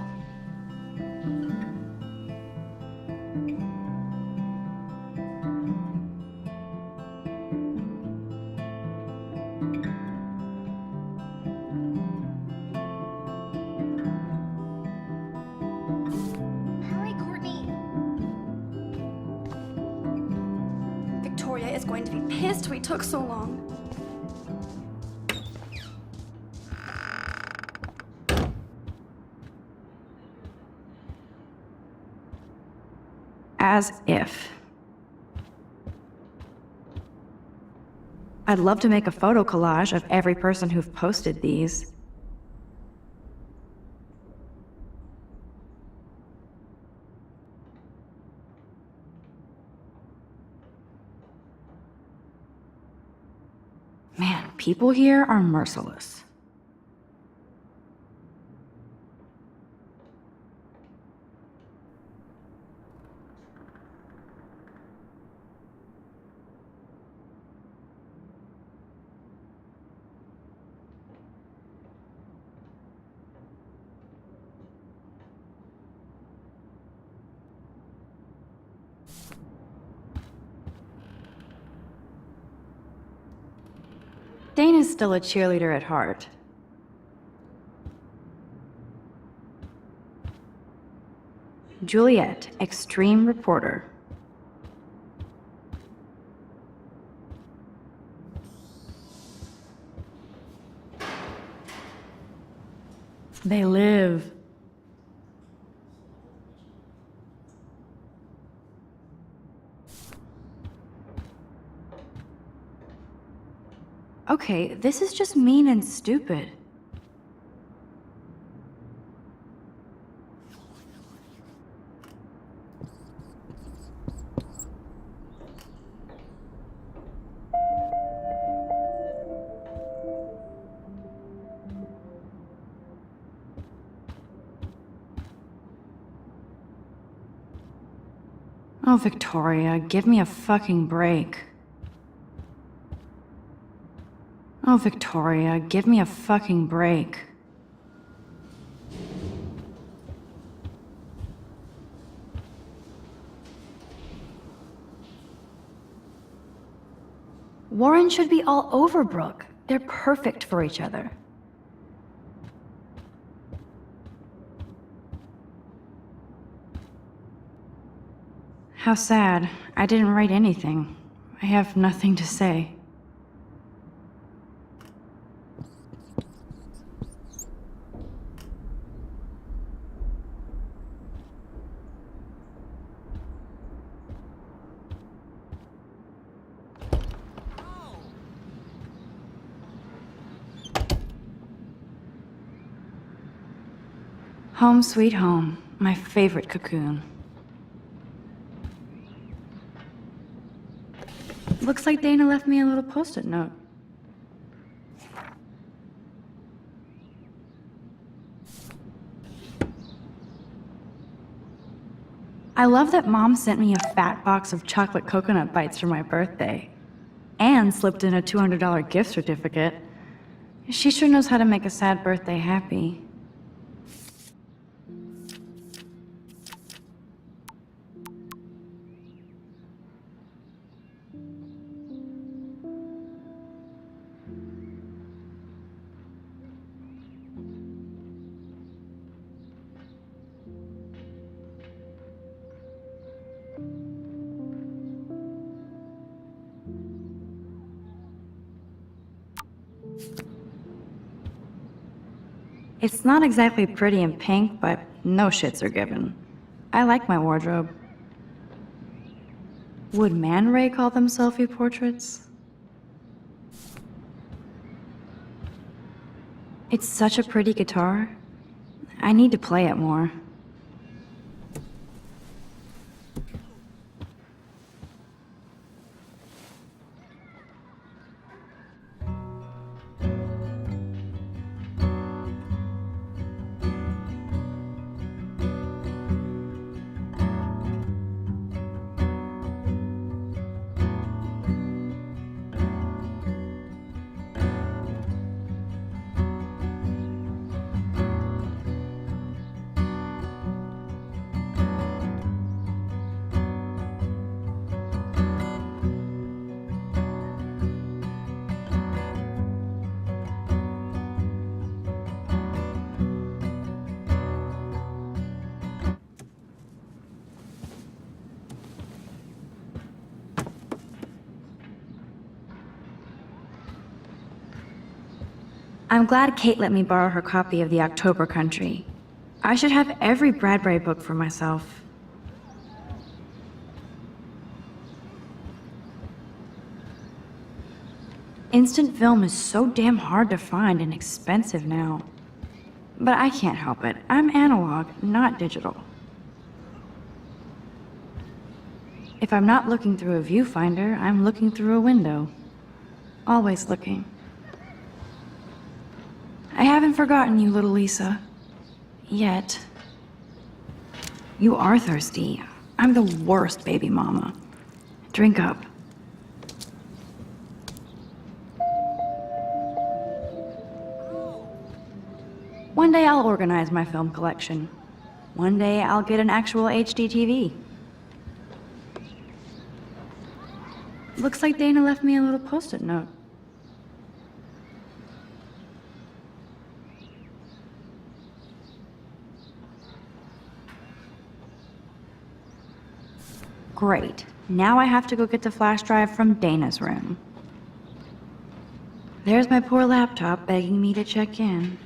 Hurry, Courtney. Victoria is going to be pissed we took so long. As if. I'd love to make a photo collage of every person who've posted these. Man, people here are merciless. Dana's still a cheerleader at heart. Juliet, extreme reporter. They live. Okay, this is just mean and stupid. Oh, Victoria, give me a fucking break. Oh, Victoria, give me a fucking break. Warren should be all over Brooke. They're perfect for each other. How sad. I didn't write anything. I have nothing to say. Home sweet home, my favorite cocoon. Looks like Dana left me a little post-it note. I love that Mom sent me a fat box of chocolate coconut bites for my birthday. And slipped in a $200 gift certificate. She sure knows how to make a sad birthday happy. It's not exactly pretty and pink, but no shits are given. I like my wardrobe. Would Man Ray call them selfie portraits? It's such a pretty guitar. I need to play it more. I'm glad Kate let me borrow her copy of the October Country. I should have every Bradbury book for myself. Instant film is so damn hard to find and expensive now. But I can't help it. I'm analog, not digital. If I'm not looking through a viewfinder, I'm looking through a window. Always looking. I haven't forgotten you, little Lisa. Yet. You are thirsty. I'm the worst baby mama. Drink up. One day I'll organize my film collection. One day I'll get an actual HD TV. Looks like Dana left me a little post-it note. Great. Now I have to go get the flash drive from Dana's room. There's my poor laptop begging me to check in.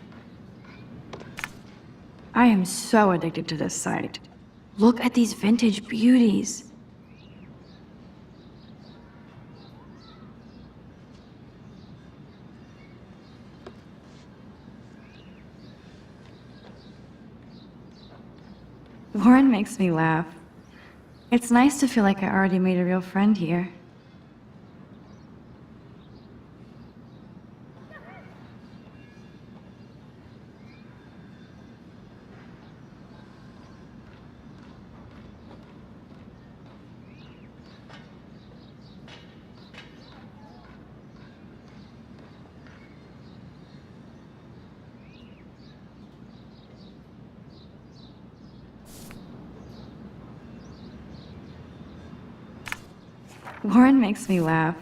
I am so addicted to this site. Look at these vintage beauties. Warren makes me laugh. It's nice to feel like I already made a real friend here. Warren makes me laugh.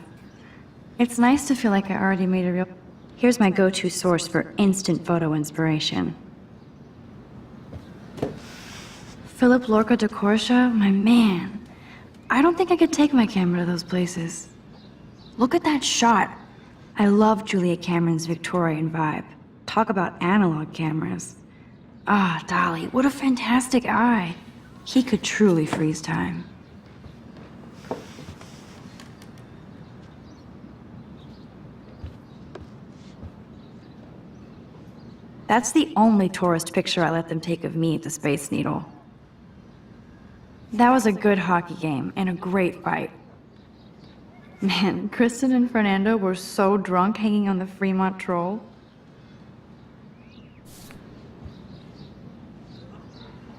It's nice to feel like I already made a real... Here's my go-to source for instant photo inspiration. Philip Lorca de Corsia, my man. I don't think I could take my camera to those places. Look at that shot. I love Julia Cameron's Victorian vibe. Talk about analog cameras. Ah, Dolly, what a fantastic eye. He could truly freeze time. That's the only tourist picture I let them take of me at the Space Needle. That was a good hockey game and a great fight. Man, Kristen and Fernando were so drunk hanging on the Fremont Troll.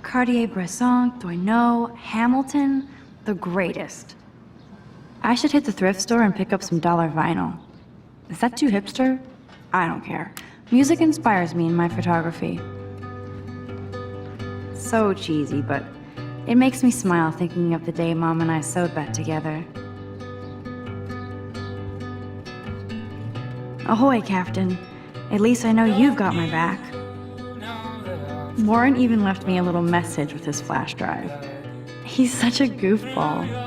Cartier-Bresson, Doisneau, Hamilton, the greatest. I should hit the thrift store and pick up some dollar vinyl. Is that too hipster? I don't care. Music inspires me in my photography. So cheesy, but it makes me smile thinking of the day Mom and I sewed back together. Ahoy, Captain. At least I know you've got my back. Warren even left me a little message with his flash drive. He's such a goofball.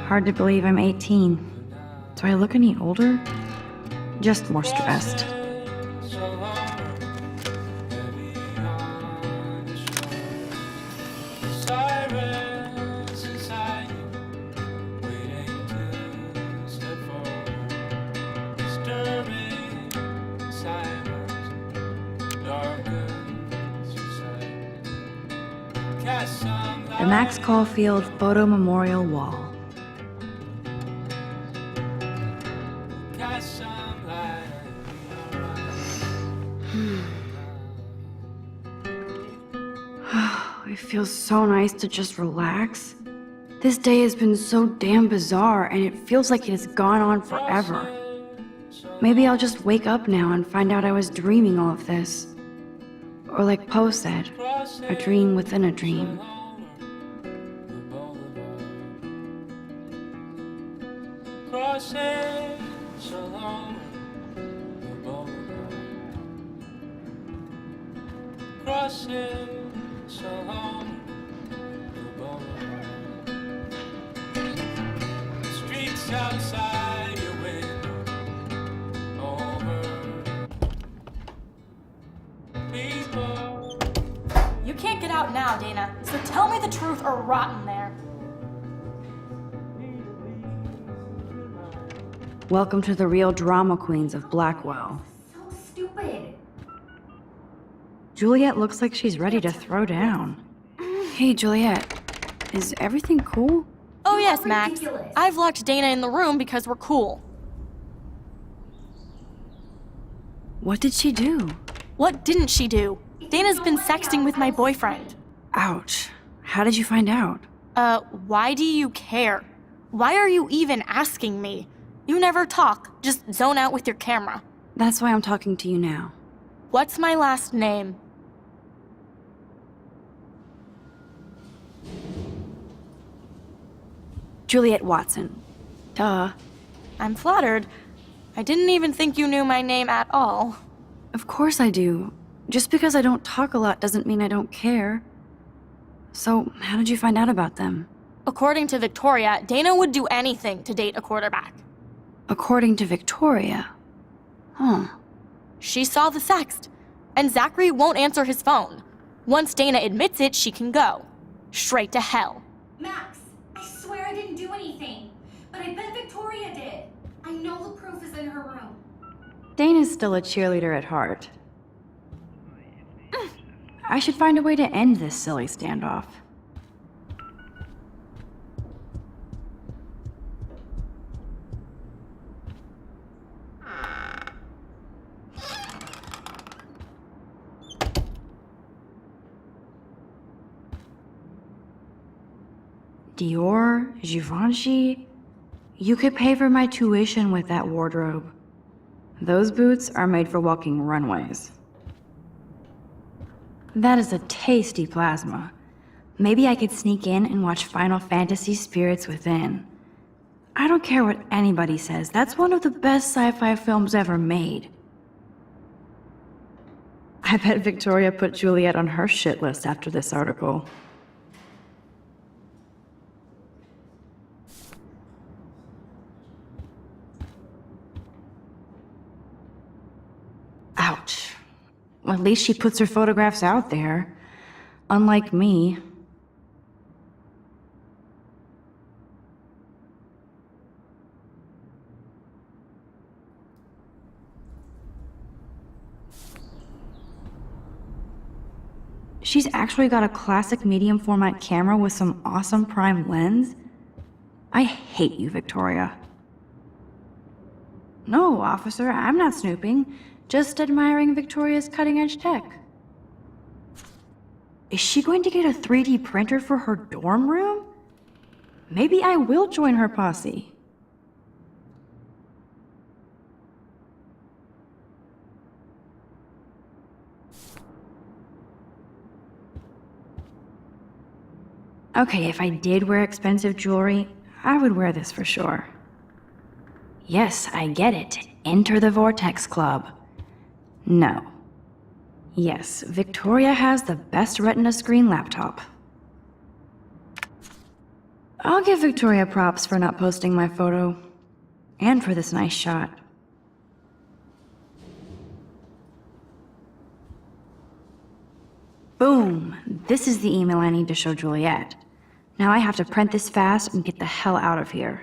Hard to believe I'm 18. Do I look any older? Just more stressed. The Max Caulfield Photo Memorial Wall. It feels so nice to just relax. This day has been so damn bizarre, and it feels like it has gone on forever. Maybe I'll just wake up now and find out I was dreaming all of this. Or like Poe said, a dream within a dream. Outside your window, over people. You can't get out now, Dana, so tell me the truth or rot in there. Welcome to the real drama queens of Blackwell. So stupid. Juliet looks like she's ready to throw down. Hey, Juliet. Is everything cool? Oh yes, Max. I've locked Dana in the room because we're cool. What did she do? What didn't she do? Dana's been sexting with my boyfriend. Ouch. How did you find out? Why do you care? Why are you even asking me? You never talk, just zone out with your camera. That's why I'm talking to you now. What's my last name? Juliet Watson. Duh. I'm flattered. I didn't even think you knew my name at all. Of course I do. Just because I don't talk a lot doesn't mean I don't care. So, how did you find out about them? According to Victoria, Dana would do anything to date a quarterback. According to Victoria? Huh. She saw the sext, and Zachary won't answer his phone. Once Dana admits it, she can go. Straight to hell. Max, I swear I didn't do anything. But I bet Victoria did. I know the proof is in her room. Dana's still a cheerleader at heart. I should find a way to end this silly standoff. Dior, Givenchy. You could pay for my tuition with that wardrobe. Those boots are made for walking runways. That is a tasty plasma. Maybe I could sneak in and watch Final Fantasy Spirits Within. I don't care what anybody says, that's one of the best sci-fi films ever made. I bet Victoria put Juliet on her shit list after this article. Ouch. Well, at least she puts her photographs out there. Unlike me. She's actually got a classic medium format camera with some awesome prime lens. I hate you, Victoria. No, officer, I'm not snooping. Just admiring Victoria's cutting-edge tech. Is she going to get a 3D printer for her dorm room? Maybe I will join her posse. Okay, if I did wear expensive jewelry, I would wear this for sure. Yes, I get it. Enter the Vortex Club. No. Yes, Victoria has the best Retina screen laptop. I'll give Victoria props for not posting my photo. And for this nice shot. Boom! This is the email I need to show Juliet. Now I have to print this fast and get the hell out of here.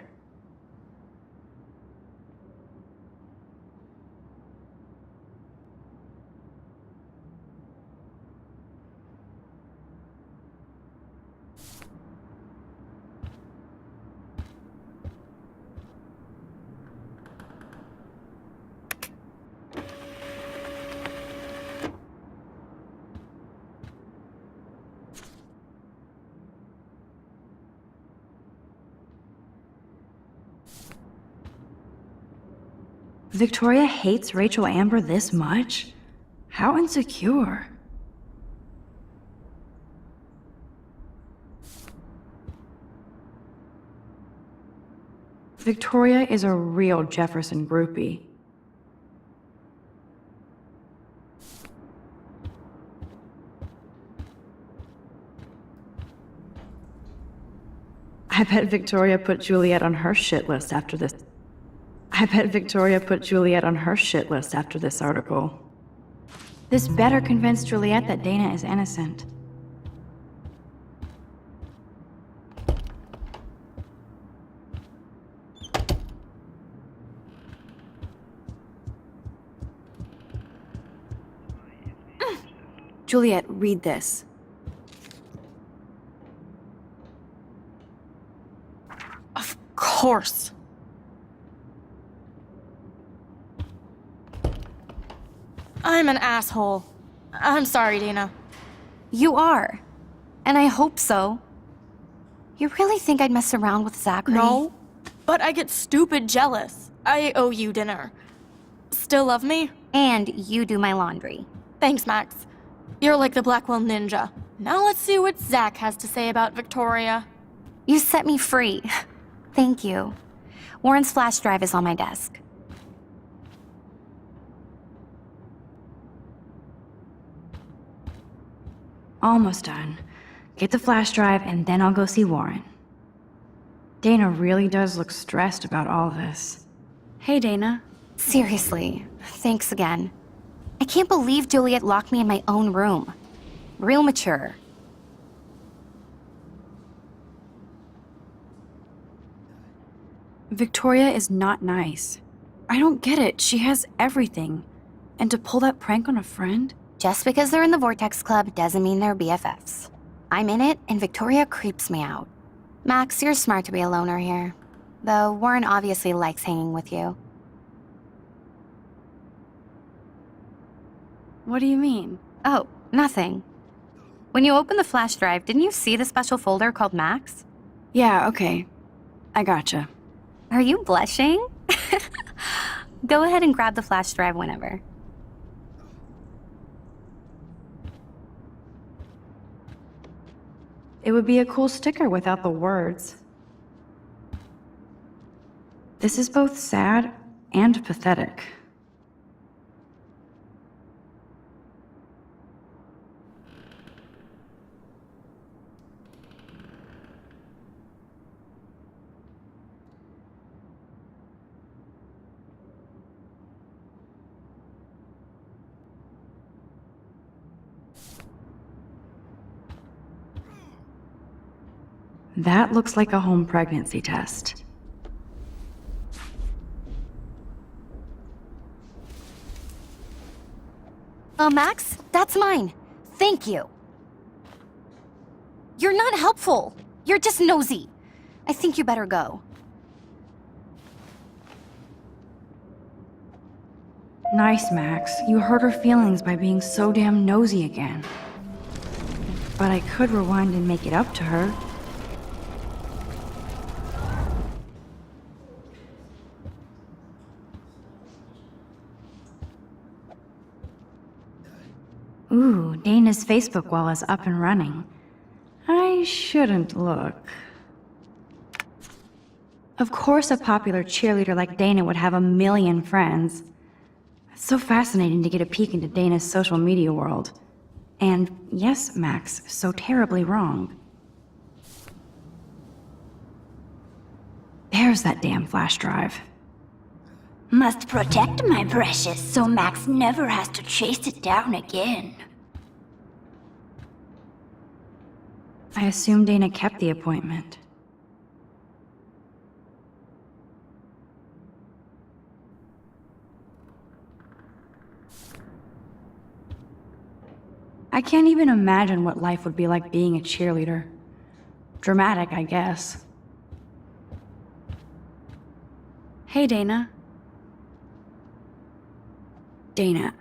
Victoria hates Rachel Amber this much? How insecure. Victoria is a real Jefferson groupie. I bet Victoria put Juliet on her shit list after this. I bet Victoria put Juliet on her shit list after this article. This better convince Juliet that Dana is innocent. Juliet, read this. Of course. I'm an asshole. I'm sorry, Dana. You are. And I hope so. You really think I'd mess around with Zachary? No, but I get stupid jealous. I owe you dinner. Still love me? And you do my laundry. Thanks, Max. You're like the Blackwell Ninja. Now let's see what Zach has to say about Victoria. You set me free. Thank you. Warren's flash drive is on my desk. Almost done. Get the flash drive and then I'll go see Warren. Dana really does look stressed about all this. Hey, Dana. Seriously, thanks again. I can't believe Juliet locked me in my own room. Real mature. Victoria is not nice. I don't get it. She has everything. And to pull that prank on a friend? Just because they're in the Vortex Club doesn't mean they're BFFs. I'm in it, and Victoria creeps me out. Max, you're smart to be a loner here. Though Warren obviously likes hanging with you. What do you mean? Oh, nothing. When you opened the flash drive, didn't you see the special folder called Max? Yeah, okay. I gotcha. Are you blushing? Go ahead and grab the flash drive whenever. It would be a cool sticker without the words. This is both sad and pathetic. That looks like a home pregnancy test. Max, that's mine. Thank you. You're not helpful. You're just nosy. I think you better go. Nice, Max. You hurt her feelings by being so damn nosy again. But I could rewind and make it up to her. Ooh, Dana's Facebook wall is up and running. I shouldn't look. Of course a popular cheerleader like Dana would have a million friends. It's so fascinating to get a peek into Dana's social media world. And yes, Max, so terribly wrong. There's that damn flash drive. Must protect my precious so Max never has to chase it down again. I assume Dana kept the appointment. I can't even imagine what life would be like being a cheerleader. Dramatic, I guess. Hey, Dana. Dana,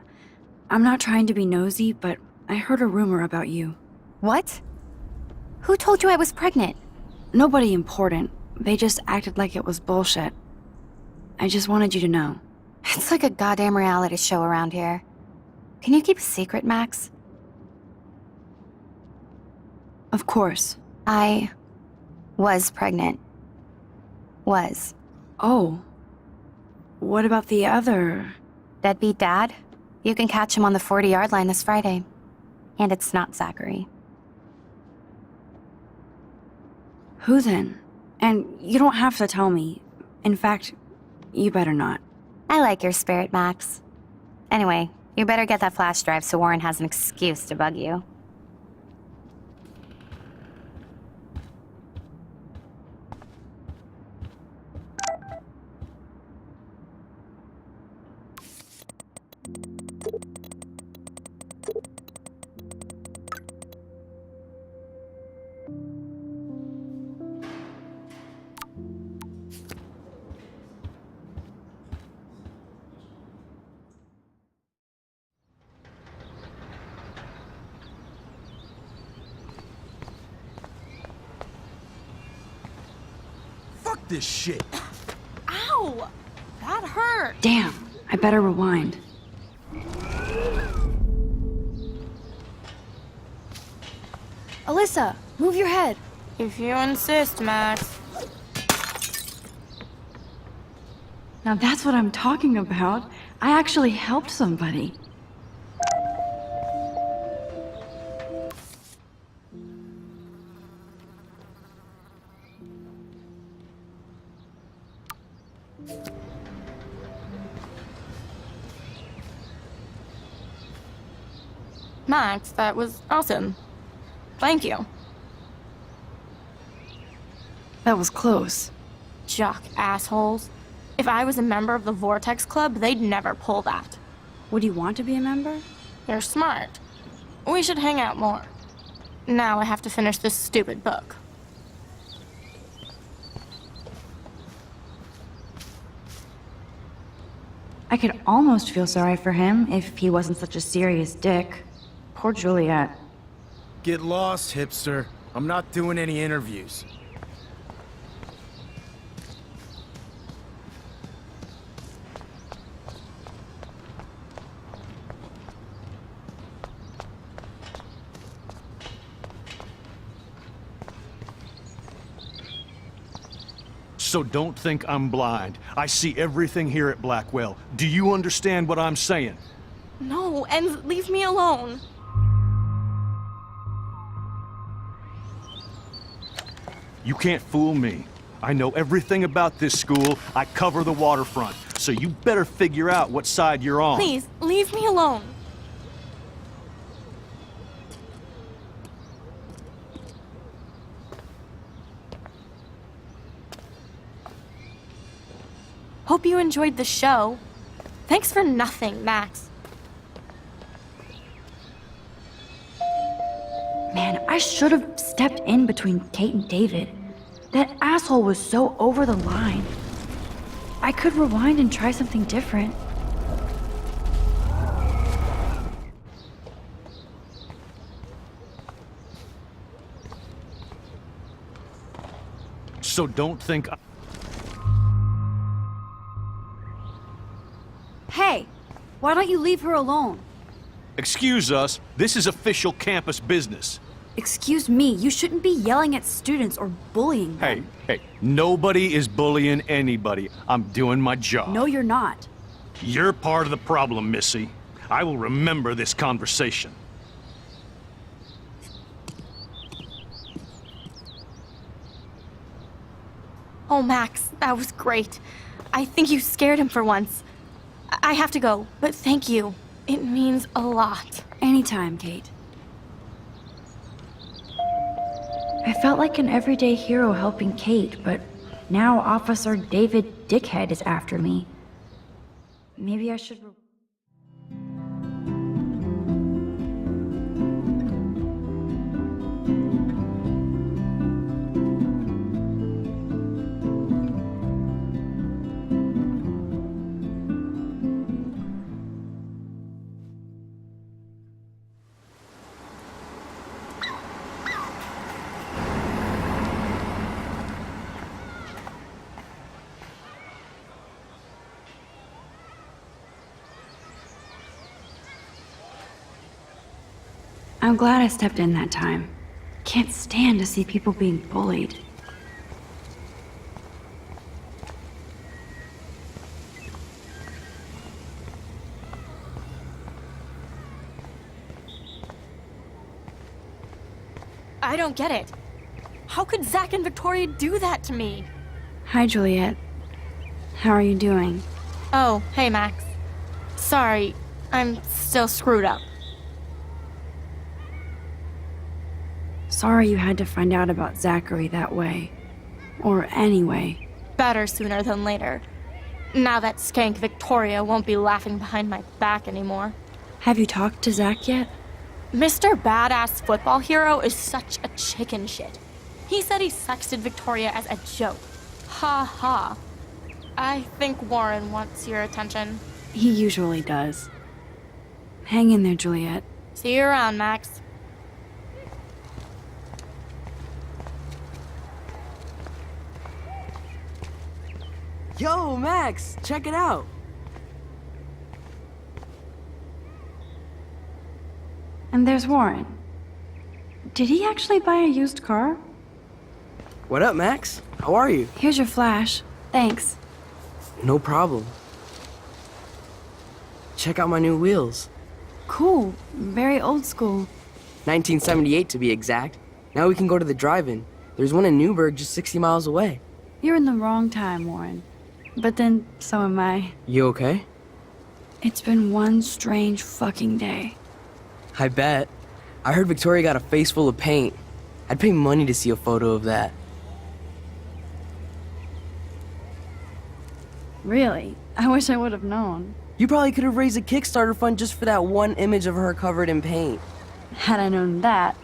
I'm not trying to be nosy, but I heard a rumor about you. What? Who told you I was pregnant? Nobody important. They just acted like it was bullshit. I just wanted you to know. It's like a goddamn reality show around here. Can you keep a secret, Max? Of course. I was pregnant. Was. Oh. What about the other? Deadbeat dad? You can catch him on the 40-yard line this Friday. And it's not Zachary. Who then? And you don't have to tell me. In fact, you better not. I like your spirit, Max. Anyway, you better get that flash drive so Warren has an excuse to bug you. Fuck this shit. Ow! That hurt. Damn, I better rewind. Alyssa, move your head. If you insist, Max. Now that's what I'm talking about. I actually helped somebody. Max, that was awesome. Thank you. That was close. Jock assholes. If I was a member of the Vortex Club, they'd never pull that. Would you want to be a member? You're smart. We should hang out more. Now I have to finish this stupid book. I could almost feel sorry for him if he wasn't such a serious dick. Poor Juliet. Get lost, hipster. I'm not doing any interviews. So don't think I'm blind. I see everything here at Blackwell. Do you understand what I'm saying? No, and leave me alone. You can't fool me. I know everything about this school. I cover the waterfront. So you better figure out what side you're on. Please, leave me alone. Hope you enjoyed the show. Thanks for nothing, Max. Man, I should have stepped in between Kate and David. That asshole was so over the line. I could rewind and try something different. So don't think Hey, why don't you leave her alone? Excuse us, this is official campus business. Excuse me, you shouldn't be yelling at students or bullying them. Hey, nobody is bullying anybody. I'm doing my job. No, you're not. You're part of the problem, Missy. I will remember this conversation. Oh, Max, that was great. I think you scared him for once. I have to go, but thank you. It means a lot. Anytime, Kate. I felt like an everyday hero helping Kate, but now Officer David Dickhead is after me. Maybe I should... I'm glad I stepped in that time. Can't stand to see people being bullied. I don't get it. How could Zach and Victoria do that to me? Hi, Juliet. How are you doing? Oh, hey, Max. Sorry, I'm still screwed up. Sorry you had to find out about Zachary that way. Or anyway. Better sooner than later. Now that skank Victoria won't be laughing behind my back anymore. Have you talked to Zach yet? Mr. Badass Football Hero is such a chicken shit. He said he sexted Victoria as a joke. Ha ha. I think Warren wants your attention. He usually does. Hang in there, Juliet. See you around, Max. Yo, Max, check it out. And there's Warren. Did he actually buy a used car? What up, Max? How are you? Here's your flash. Thanks. No problem. Check out my new wheels. Cool. Very old school. 1978 to be exact. Now we can go to the drive-in. There's one in Newburgh just 60 miles away. You're in the wrong time, Warren. But then, so am I. You okay? It's been one strange fucking day. I bet. I heard Victoria got a face full of paint. I'd pay money to see a photo of that. Really? I wish I would have known. You probably could have raised a Kickstarter fund just for that one image of her covered in paint. Had I known that.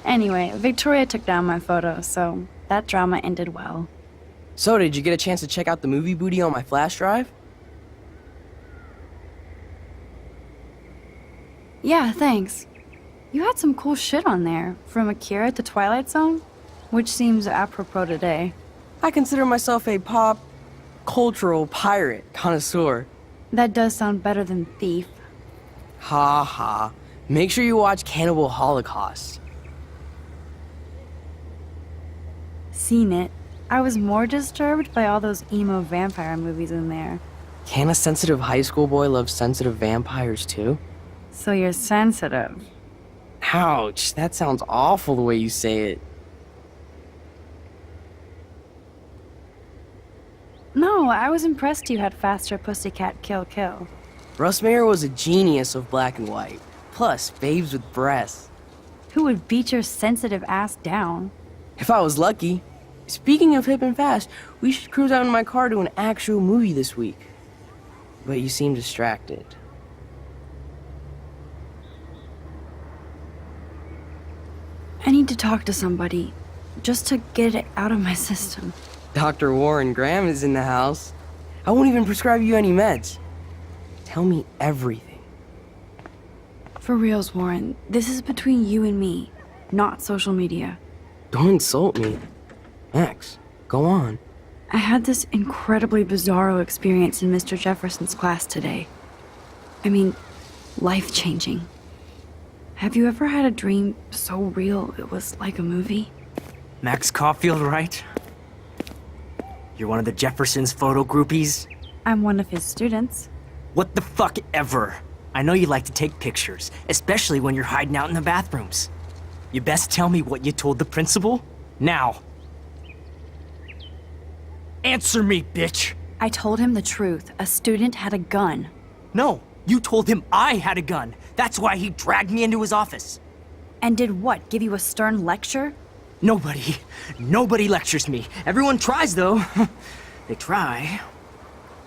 Anyway, Victoria took down my photo, so that drama ended well. So, did you get a chance to check out the movie booty on my flash drive? Yeah, thanks. You had some cool shit on there, from Akira to Twilight Zone, which seems apropos today. I consider myself a pop cultural pirate connoisseur. That does sound better than thief. Ha ha. Make sure you watch Cannibal Holocaust. Seen it. I was more disturbed by all those emo vampire movies in there. Can a sensitive high school boy love sensitive vampires too? So you're sensitive. Ouch, that sounds awful the way you say it. No, I was impressed you had faster Pussycat Kill Kill. Russ Meyer was a genius of black and white. Plus, babes with breasts. Who would beat your sensitive ass down? If I was lucky. Speaking of hip and fast, we should cruise out in my car to an actual movie this week. But you seem distracted. I need to talk to somebody, just to get it out of my system. Dr. Warren Graham is in the house. I won't even prescribe you any meds. Tell me everything. For reals, Warren, this is between you and me, not social media. Don't insult me. Max, go on. I had this incredibly bizarro experience in Mr. Jefferson's class today. I mean, life-changing. Have you ever had a dream so real it was like a movie? Max Caulfield, right? You're one of the Jefferson's photo groupies? I'm one of his students. What the fuck ever? I know you like to take pictures, especially when you're hiding out in the bathrooms. You best tell me what you told the principal, now. Answer me, bitch! I told him the truth. A student had a gun. No, you told him I had a gun. That's why he dragged me into his office. And did what, give you a stern lecture? Nobody lectures me. Everyone tries, though. They try.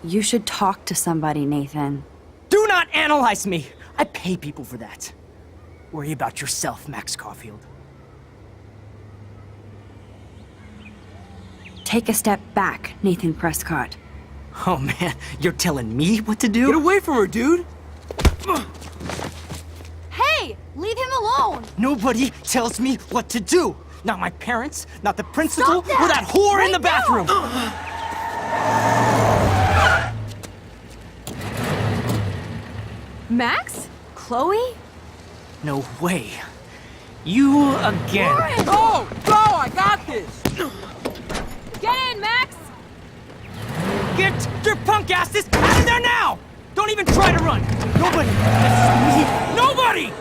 You should talk to somebody, Nathan. Do not analyze me! I pay people for that. Worry about yourself, Max Caulfield. Take a step back, Nathan Prescott. Oh man, you're telling me what to do? Get away from her, dude! Hey! Leave him alone! Nobody tells me what to do! Not my parents, not the principal, Stop that! or that whore in the Right bathroom! Max? Chloe? No way. You again. Warren! Go! Go! I got this! Get in, Max! Get your punk asses out of there now! Don't even try to run! Nobody! Nobody!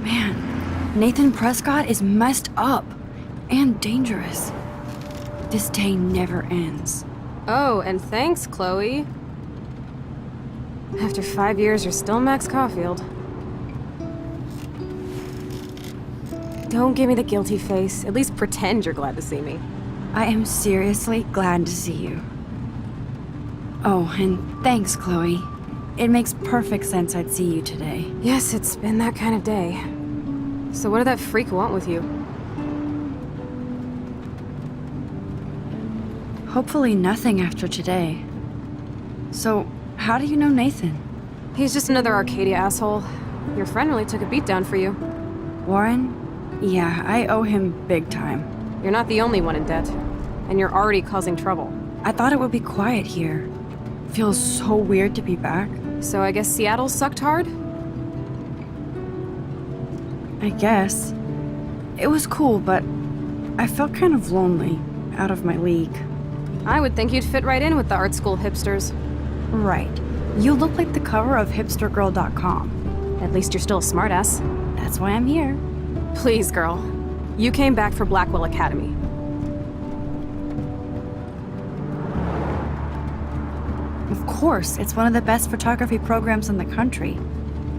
Man, Nathan Prescott is messed up and dangerous. This day never ends. Oh, and thanks, Chloe. After 5 years, you're still Max Caulfield. Don't give me the guilty face. At least pretend you're glad to see me. I am seriously glad to see you. Oh, and thanks, Chloe. It makes perfect sense I'd see you today. Yes, it's been that kind of day. So what did that freak want with you? Hopefully nothing after today. So, how do you know Nathan? He's just another Arcadia asshole. Your friend really took a beat down for you. Warren? Yeah, I owe him big time. You're not the only one in debt. And you're already causing trouble. I thought it would be quiet here. Feels so weird to be back. So I guess Seattle sucked hard? I guess. It was cool, but I felt kind of lonely, out of my league. I would think you'd fit right in with the art school hipsters. Right. You look like the cover of hipstergirl.com. At least you're still a smartass. That's why I'm here. Please, girl. You came back for Blackwell Academy. Of course, it's one of the best photography programs in the country.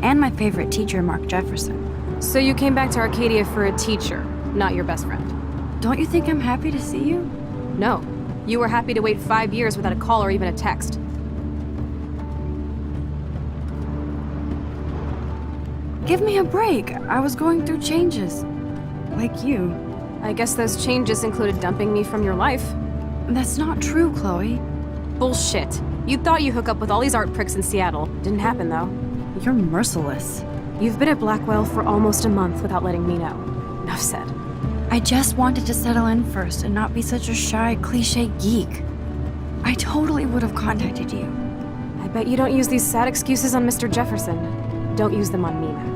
And my favorite teacher, Mark Jefferson. So you came back to Arcadia for a teacher, not your best friend. Don't you think I'm happy to see you? No. You were happy to wait 5 years without a call or even a text. Give me a break. I was going through changes. Like you. I guess those changes included dumping me from your life. That's not true, Chloe. Bullshit. You thought you hook up with all these art pricks in Seattle. Didn't happen, though. You're merciless. You've been at Blackwell for almost a month without letting me know. Enough said. I just wanted to settle in first and not be such a shy, cliche geek. I totally would have contacted you. I bet you don't use these sad excuses on Mr. Jefferson. Don't use them on me, Max.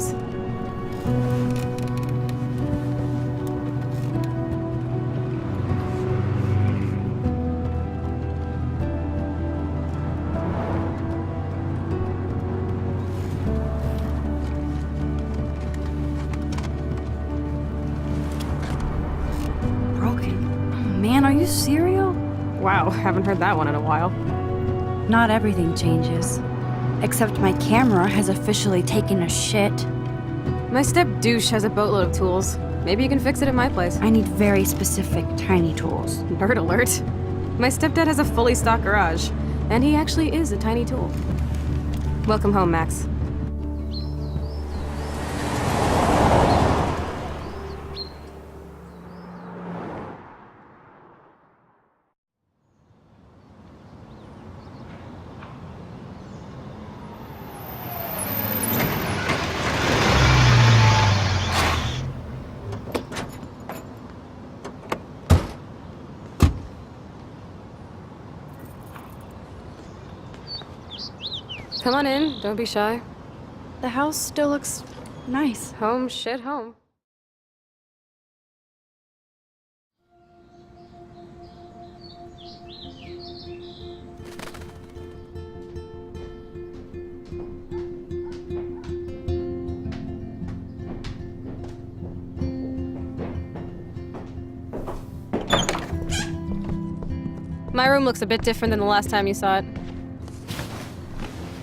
cereal? Wow, haven't heard that one in a while. Not everything changes. Except my camera has officially taken a shit. My step douche has a boatload of tools. Maybe you can fix it at my place. I need very specific tiny tools. Nerd alert. My stepdad has a fully stocked garage, and he actually is a tiny tool. Welcome home, Max. Come on in, don't be shy. The house still looks nice. Home, shit, home. My room looks a bit different than the last time you saw it.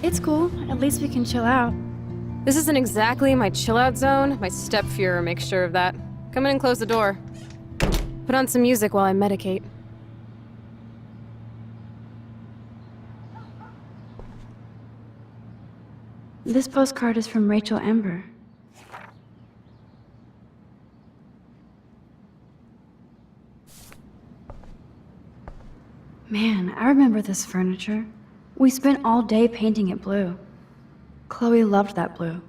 It's cool. At least we can chill out. This isn't exactly my chill-out zone. My step-Fuhrer makes sure of that. Come in and close the door. Put on some music while I medicate. This postcard is from Rachel Ember. Man, I remember this furniture. We spent all day painting it blue. Chloe loved that blue.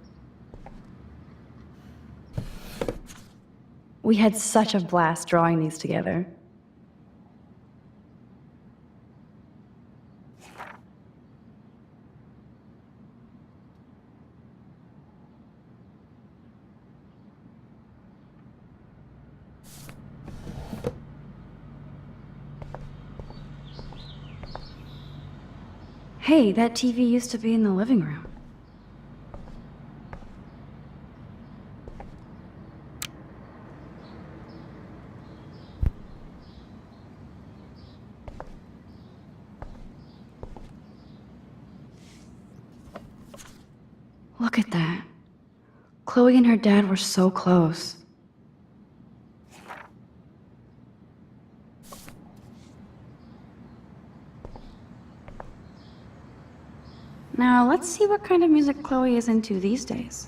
We had such a blast drawing these together. Hey, that TV used to be in the living room. Look at that. Chloe and her dad were so close. Now, let's see what kind of music Chloe is into these days.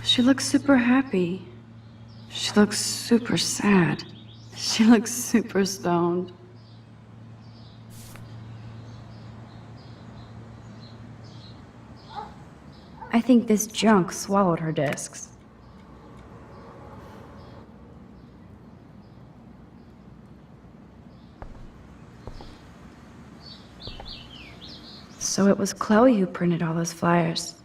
She looks super happy. She looks super sad. She looks super stoned. I think this junk swallowed her discs. So it was Chloe who printed all those flyers.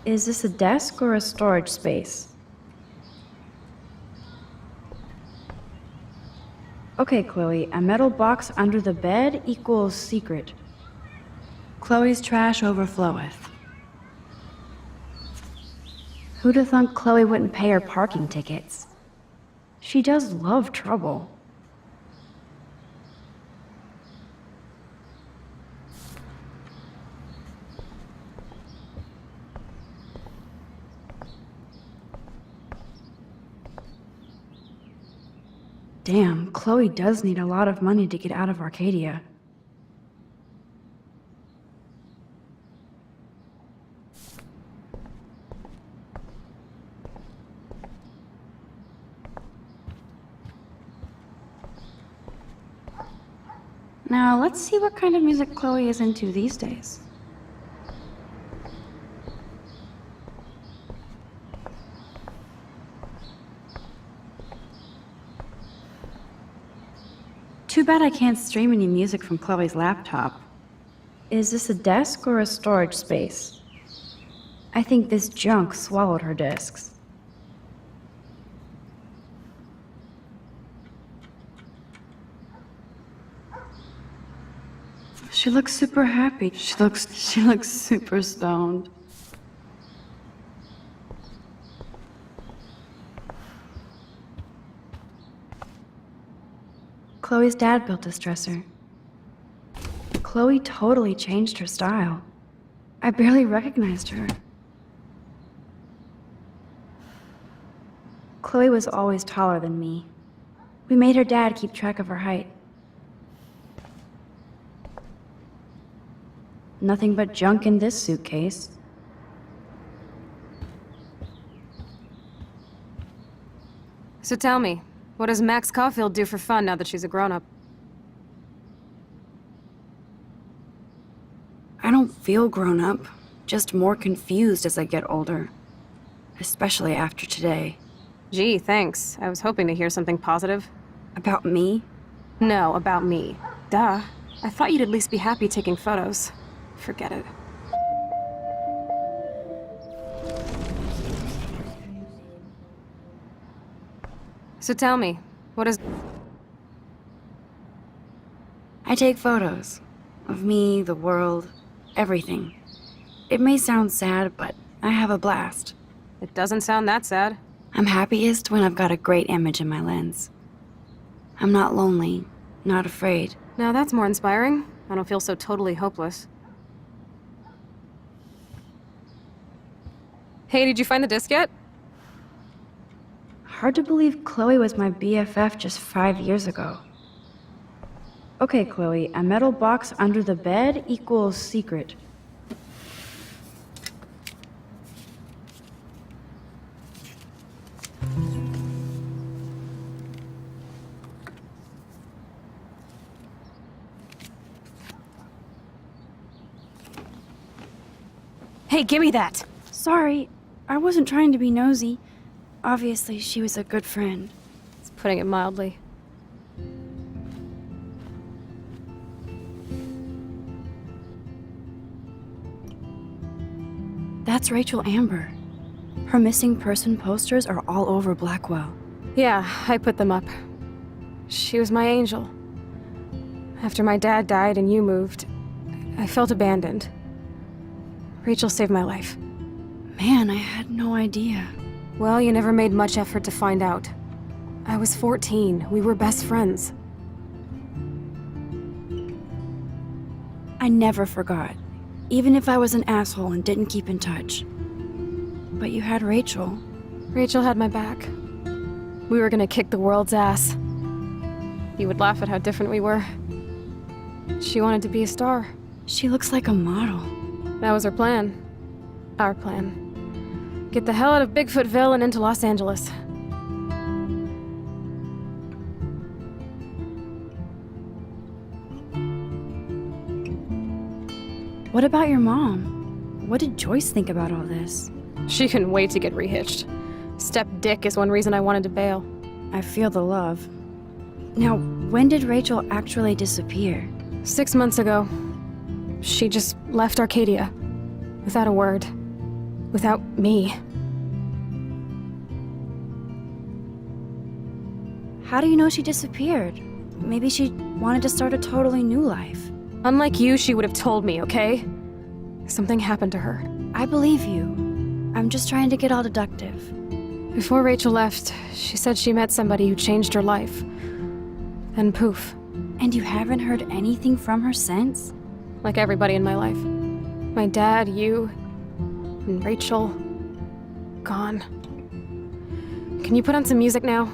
Is this a desk or a storage space? Okay, Chloe, a metal box under the bed equals secret. Chloe's trash overfloweth. Who'd have thunk Chloe wouldn't pay her parking tickets? She does love trouble. Damn, Chloe does need a lot of money to get out of Arcadia. Now, let's see what kind of music Chloe is into these days. Too bad I can't stream any music from Chloe's laptop. Is this a desk or a storage space? I think this junk swallowed her discs. She looks super happy. She looks super stoned. Chloe's dad built this dresser. Chloe totally changed her style. I barely recognized her. Chloe was always taller than me. We made her dad keep track of her height. Nothing but junk in this suitcase. So tell me, what does Max Caulfield do for fun now that she's a grown-up? I don't feel grown up, just more confused as I get older. Especially after today. Gee, thanks. I was hoping to hear something positive. About me? No, about me. Duh. I thought you'd at least be happy taking photos. Forget it. So tell me, what is... I take photos. Of me, the world, everything. It may sound sad, but I have a blast. It doesn't sound that sad. I'm happiest when I've got a great image in my lens. I'm not lonely, not afraid. Now that's more inspiring. I don't feel so totally hopeless. Hey, did you find the disc yet? Hard to believe Chloe was my BFF just 5 years ago. Okay, Chloe, a metal box under the bed equals secret. Hey, give me that! Sorry, I wasn't trying to be nosy. Obviously, she was a good friend. It's putting it mildly. That's Rachel Amber. Her missing person posters are all over Blackwell. Yeah, I put them up. She was my angel. After my dad died and you moved, I felt abandoned. Rachel saved my life. Man, I had no idea. Well, you never made much effort to find out. I was 14. We were best friends. I never forgot. Even if I was an asshole and didn't keep in touch. But you had Rachel. Rachel had my back. We were gonna kick the world's ass. You would laugh at how different we were. She wanted to be a star. She looks like a model. That was her plan. Our plan. Get the hell out of Bigfootville and into Los Angeles. What about your mom? What did Joyce think about all this? She couldn't wait to get rehitched. Step dick is one reason I wanted to bail. I feel the love. Now, when did Rachel actually disappear? 6 months ago. She just left Arcadia. Without a word. Without me. How do you know she disappeared? Maybe she wanted to start a totally new life. Unlike you, she would have told me, okay? Something happened to her. I believe you. I'm just trying to get all deductive. Before Rachel left, she said she met somebody who changed her life. Then poof. And you haven't heard anything from her since? Like everybody in my life. My dad, you, and Rachel. Gone. Can you put on some music now?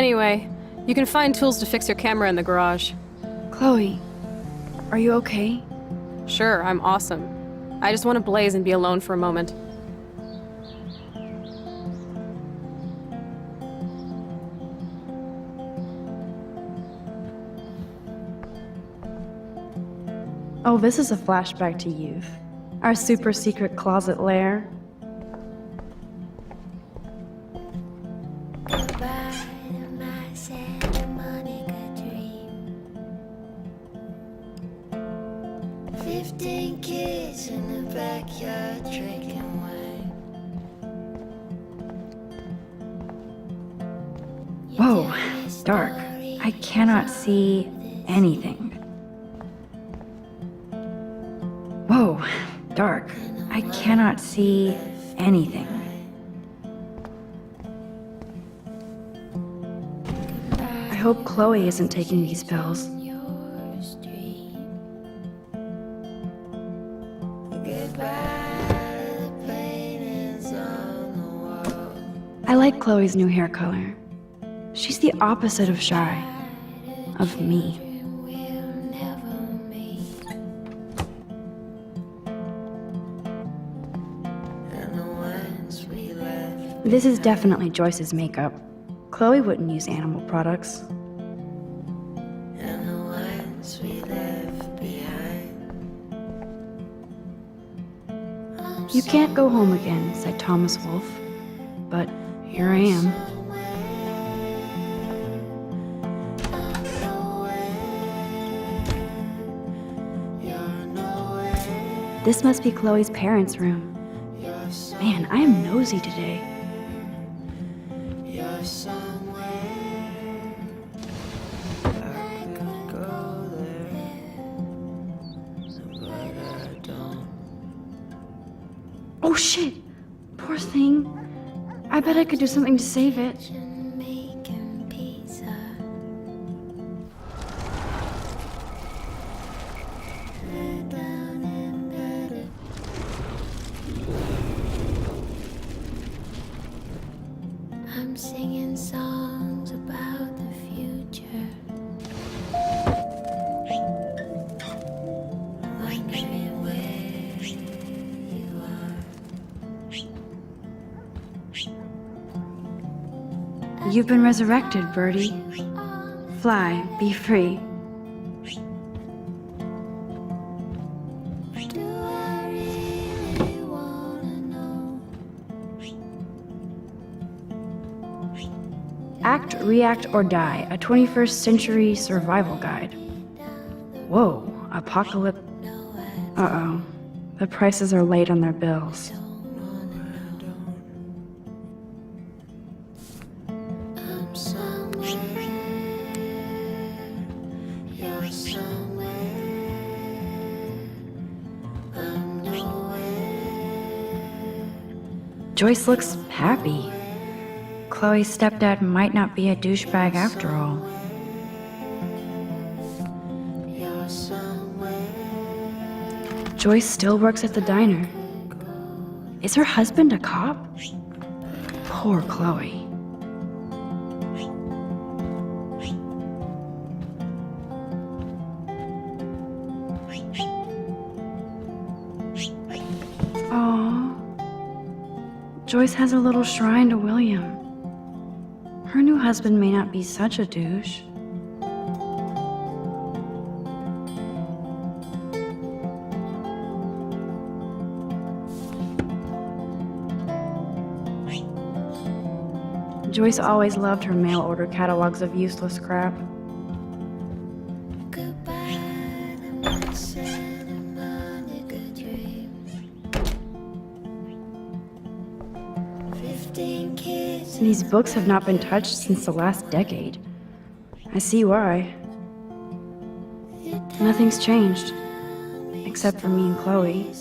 Anyway, you can find tools to fix your camera in the garage. Chloe, are you okay? Sure, I'm awesome. I just want to blaze and be alone for a moment. Oh, this is a flashback to youth. Our super secret closet lair. Goodbye to my Santa Monica dream. 15 kids in the backyard drinking wine. Whoa, dark. I cannot see anything. Whoa, dark. I cannot see anything. I hope Chloe isn't taking these pills. I like Chloe's new hair color. She's the opposite of Shai. Of me. This is definitely Joyce's makeup. Chloe wouldn't use animal products. You can't go home again, said Thomas Wolfe. But here I am. This must be Chloe's parents' room. Man, I am nosy today. Oh shit! Poor thing. I bet I could do something to save it. I'm singing songs about the future. Wondering where you are. You've been resurrected, Birdie. Fly, be free. Act, React, or Die, a 21st century survival guide. Whoa, apocalypse. Uh-oh. The prices are late on their bills. Joyce looks happy. Chloe's stepdad might not be a douchebag after all. Joyce still works at the diner. Is her husband a cop? Poor Chloe. Aww. Joyce has a little shrine to William. Her new husband may not be such a douche. Joyce always loved her mail order catalogs of useless crap. These books have not been touched since the last decade. I see why. Nothing's changed, except for me and Chloe.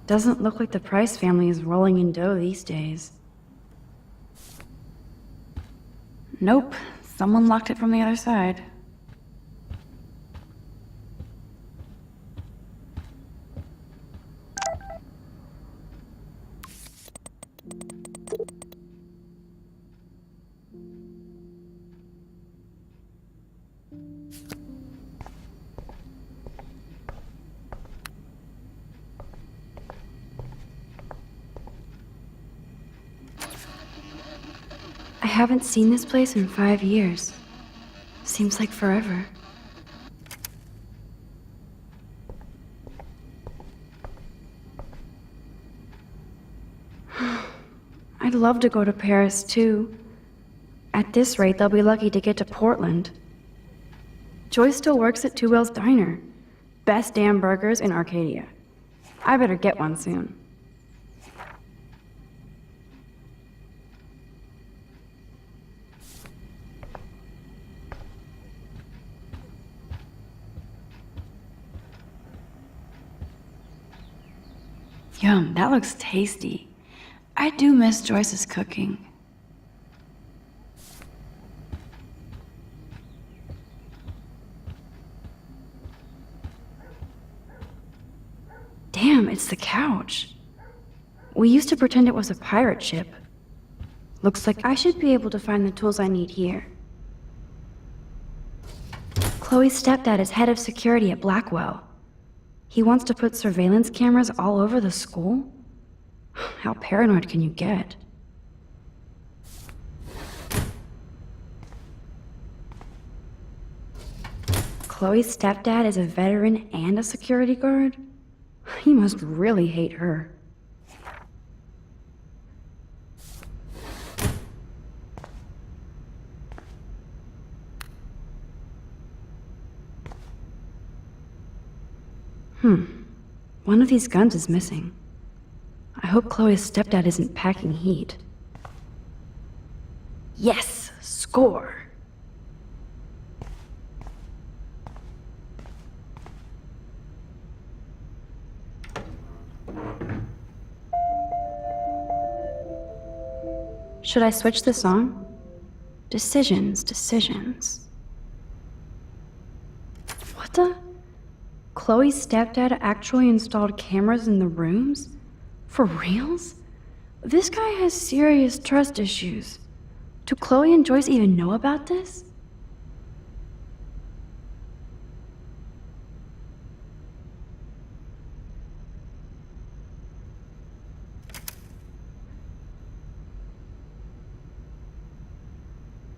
Doesn't look like the Price family is rolling in dough these days. Nope, someone locked it from the other side. I haven't seen this place in 5 years. Seems like forever. I'd love to go to Paris, too. At this rate, they'll be lucky to get to Portland. Joy still works at Two Whales Diner. Best damn burgers in Arcadia. I better get one soon. Yum, that looks tasty. I do miss Joyce's cooking. Damn, it's the couch. We used to pretend it was a pirate ship. Looks like I should be able to find the tools I need here. Chloe's stepdad is head of security at Blackwell. He wants to put surveillance cameras all over the school? How paranoid can you get? Chloe's stepdad is a veteran and a security guard? He must really hate her. One of these guns is missing. I hope Chloe's stepdad isn't packing heat. Yes! Score! Should I switch this on? Decisions, decisions. What the? Chloe's stepdad actually installed cameras in the rooms? For reals? This guy has serious trust issues. Do Chloe and Joyce even know about this?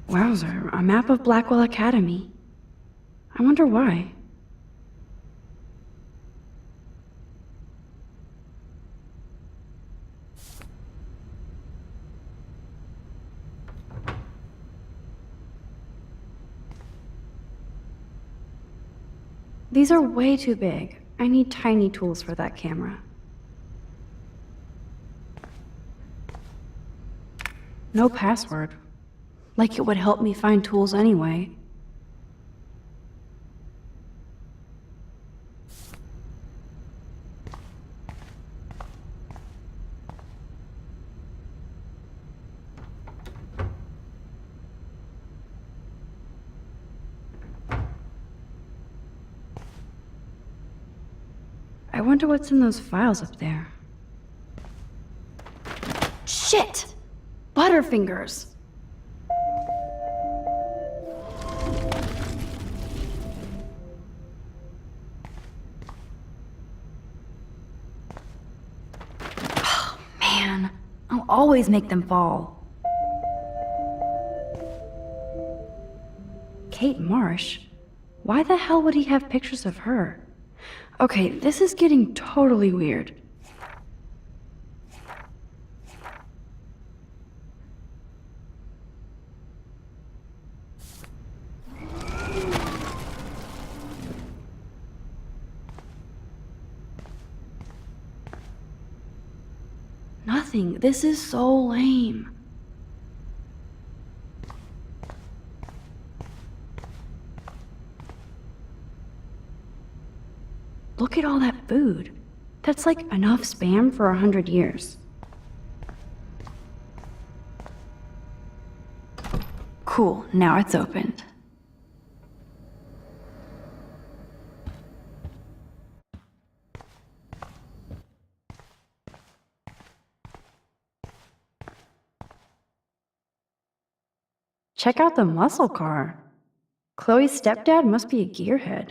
Wowzer, a map of Blackwell Academy. I wonder why. These are way too big. I need tiny tools for that camera. No password. Like it would help me find tools anyway. I wonder what's in those files up there. Shit! Butterfingers! Oh, man. I'll always make them fall. Kate Marsh? Why the hell would he have pictures of her? Okay, this is getting totally weird. Nothing. This is so lame. Look at all that food. That's like enough spam for 100 years. Cool, now it's opened. Check out the muscle car. Chloe's stepdad must be a gearhead.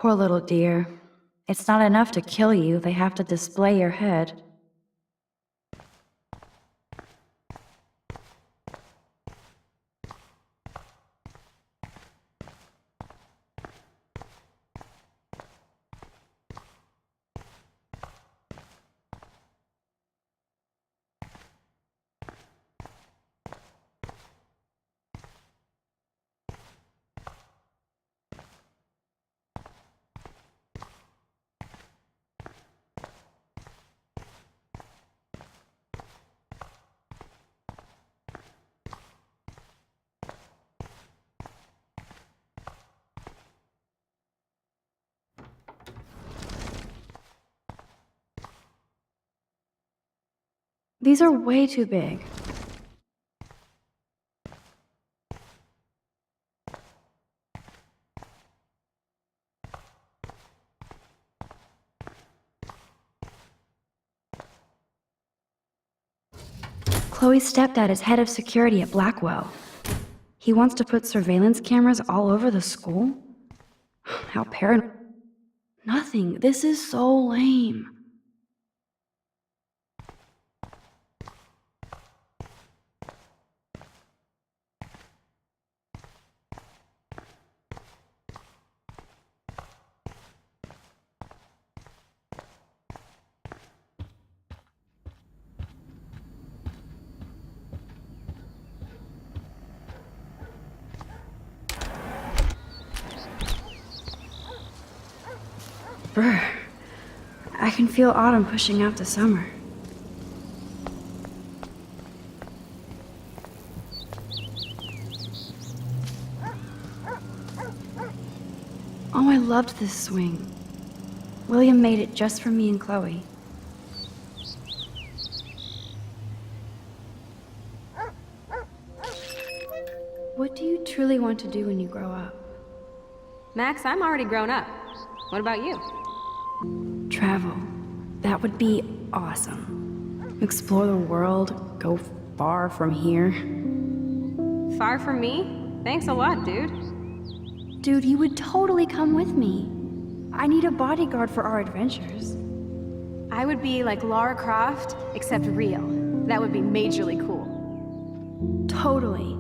Poor little dear. It's not enough to kill you, they have to display your head. These are way too big. Chloe's stepdad is head of security at Blackwell. He wants to put surveillance cameras all over the school? How paranoid. Nothing. This is so lame. Brr. I can feel autumn pushing out the summer. Oh, I loved this swing. William made it just for me and Chloe. What do you truly want to do when you grow up? Max, I'm already grown up. What about you? Travel. That would be awesome. Explore the world, go far from here. Far from me? Thanks a lot, dude. Dude, you would totally come with me. I need a bodyguard for our adventures. I would be like Lara Croft, except real. That would be majorly cool. Totally.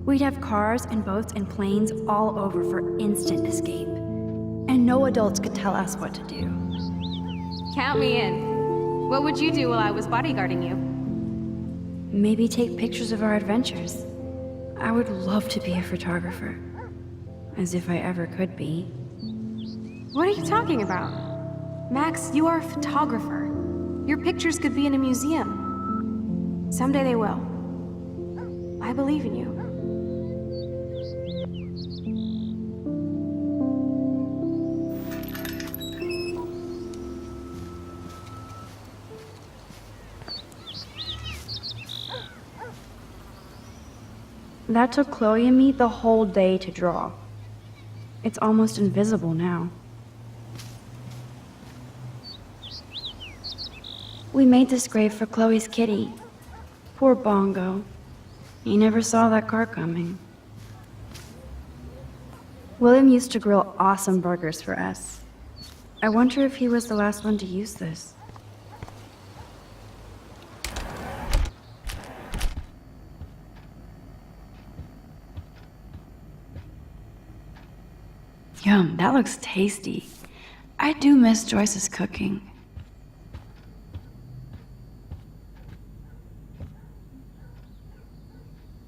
We'd have cars and boats and planes all over for instant escape. And no adults could tell us what to do. Count me in. What would you do while I was bodyguarding you? Maybe take pictures of our adventures. I would love to be a photographer. As if I ever could be. What are you talking about? Max, you are a photographer. Your pictures could be in a museum. Someday they will. I believe in you. That took Chloe and me the whole day to draw. It's almost invisible now. We made this grave for Chloe's kitty. Poor Bongo. He never saw that car coming. William used to grill awesome burgers for us. I wonder if he was the last one to use this. Yum, that looks tasty. I do miss Joyce's cooking.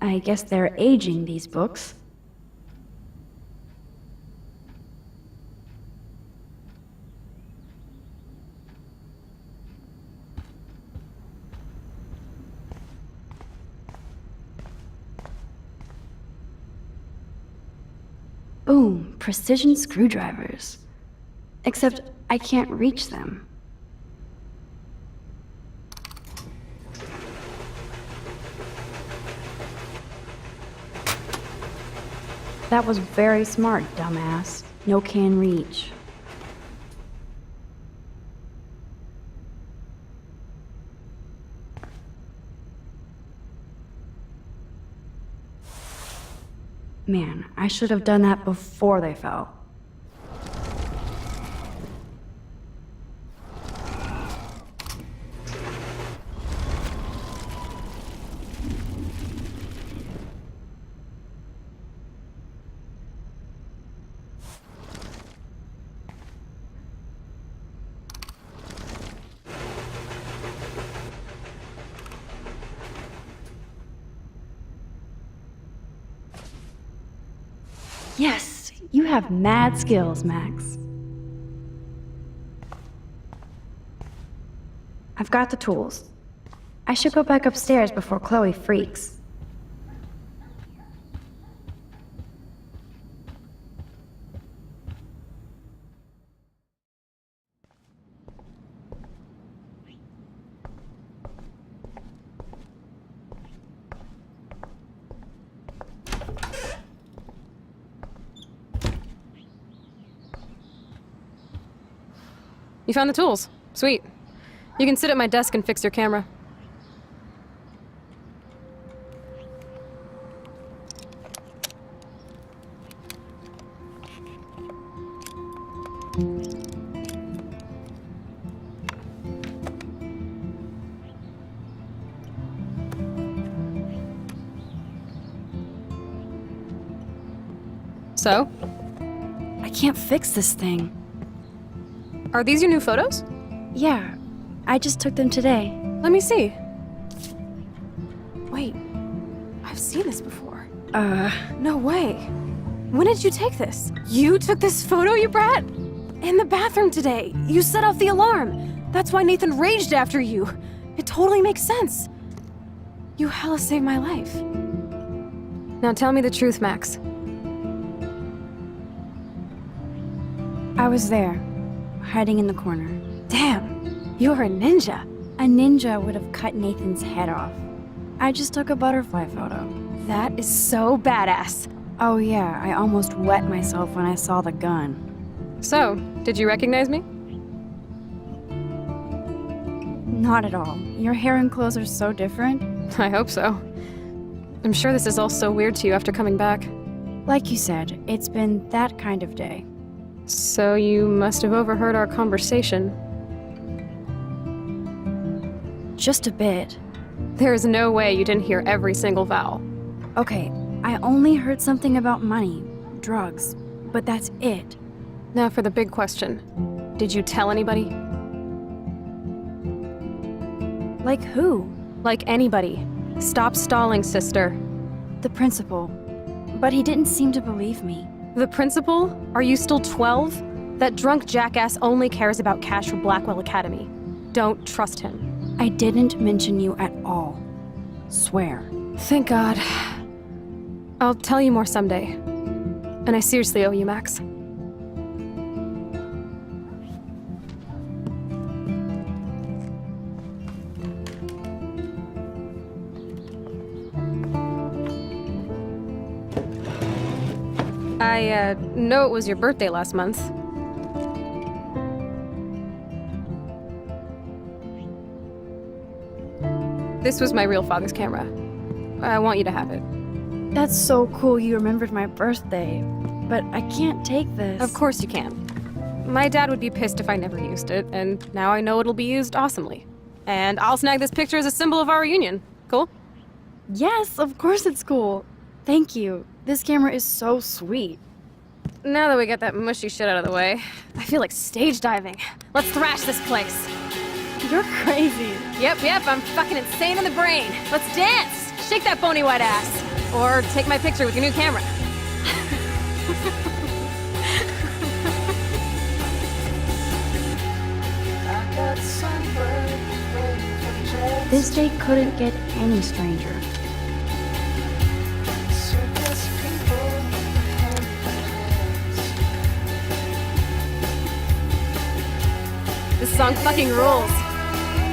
I guess they're aging these books. Boom, precision screwdrivers. Except I can't reach them. That was very smart, dumbass. No can reach. Man, I should have done that before they fell. Yes, you have mad skills, Max. I've got the tools. I should go back upstairs before Chloe freaks. You found the tools. Sweet. You can sit at my desk and fix your camera. So? I can't fix this thing. Are these your new photos? Yeah, I just took them today. Let me see. Wait, I've seen this before. No way. When did you take this? You took this photo, you brat? In the bathroom today. You set off the alarm. That's why Nathan raged after you. It totally makes sense. You hella saved my life. Now tell me the truth, Max. I was there, hiding in the corner. Damn, you're a ninja. A ninja would have cut Nathan's head off. I just took a butterfly photo. That is so badass. Oh yeah, I almost wet myself when I saw the gun. So, did you recognize me? Not at all. Your hair and clothes are so different. I hope so. I'm sure this is all so weird to you after coming back. Like you said, it's been that kind of day. So you must have overheard our conversation. Just a bit. There is no way you didn't hear every single vowel. Okay, I only heard something about money, drugs, but that's it. Now for the big question. Did you tell anybody? Like who? Like anybody. Stop stalling, sister. The principal. But he didn't seem to believe me. The principal? Are you still 12? That drunk jackass only cares about cash for Blackwell Academy. Don't trust him. I didn't mention you at all. Swear. Thank God. I'll tell you more someday. And I seriously owe you, Max. I know it was your birthday last month. This was my real father's camera. I want you to have it. That's so cool you remembered my birthday. But I can't take this. Of course you can. My dad would be pissed if I never used it, and now I know it'll be used awesomely. And I'll snag this picture as a symbol of our reunion. Cool? Yes, of course it's cool. Thank you. This camera is so sweet. Now that we got that mushy shit out of the way, I feel like stage diving. Let's thrash this place. You're crazy. Yep, I'm fucking insane in the brain. Let's dance! Shake that bony white ass. Or take my picture with your new camera. This day couldn't get any stranger. song fucking rules.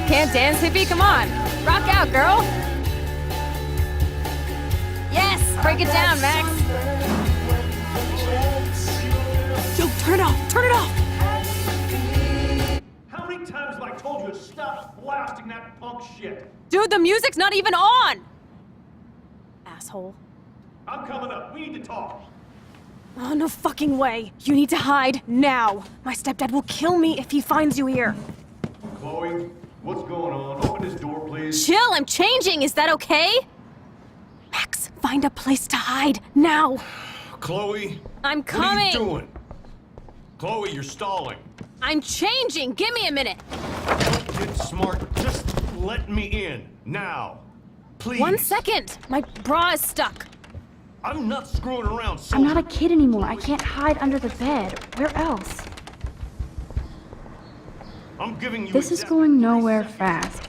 Can't dance, hippie? Come on. Rock out, girl. Yes, break it down, Max. Yo, turn it off! Turn it off! How many times have I told you to stop blasting that punk shit? Dude, the music's not even on! Asshole. I'm coming up. We need to talk. Oh, no fucking way. You need to hide now. My stepdad will kill me if he finds you here. Chloe, what's going on? Open this door, please. Chill, I'm changing. Is that okay? Max, find a place to hide now. Chloe? I'm What are coming. you doing? Chloe, you're stalling. I'm changing. Give me a minute. Don't get smart. Just let me in. Now. Please. 1 second. My bra is stuck. I'm not screwing around, soldier. I'm not a kid anymore. I can't hide under the bed. Where else? I'm giving you This is going nowhere fast.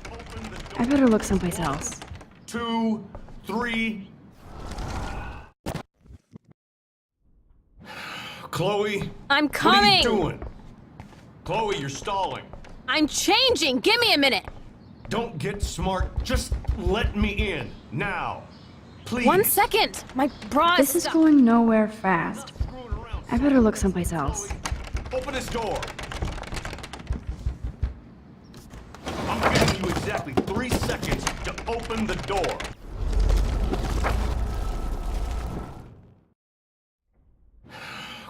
I better look someplace else. 2, 3. Chloe? I'm What are you coming. doing? Chloe, you're stalling. I'm changing. Give me a minute. Don't get smart. Just let me in. Now. Please. 1 second. My bra This is stuck. going nowhere fast. I better look someplace else. Open this door. I'm giving you exactly 3 seconds to open the door.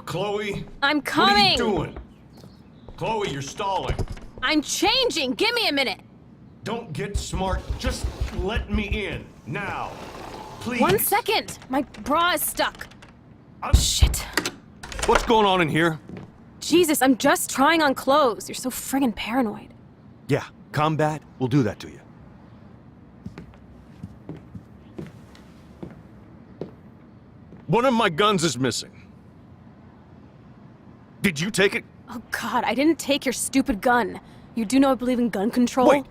Chloe? I'm What are coming. you doing? Chloe, you're stalling. I'm changing. Give me a minute. Don't get smart. Just let me in. Now. Please. 1 second. My bra is stuck. Shit. What's going on in here? Jesus, I'm just trying on clothes. You're so friggin' paranoid. Yeah, combat will do that to you. One of my guns is missing. Did you take it? Oh God, I didn't take your stupid gun. You do know I believe in gun control? Wait,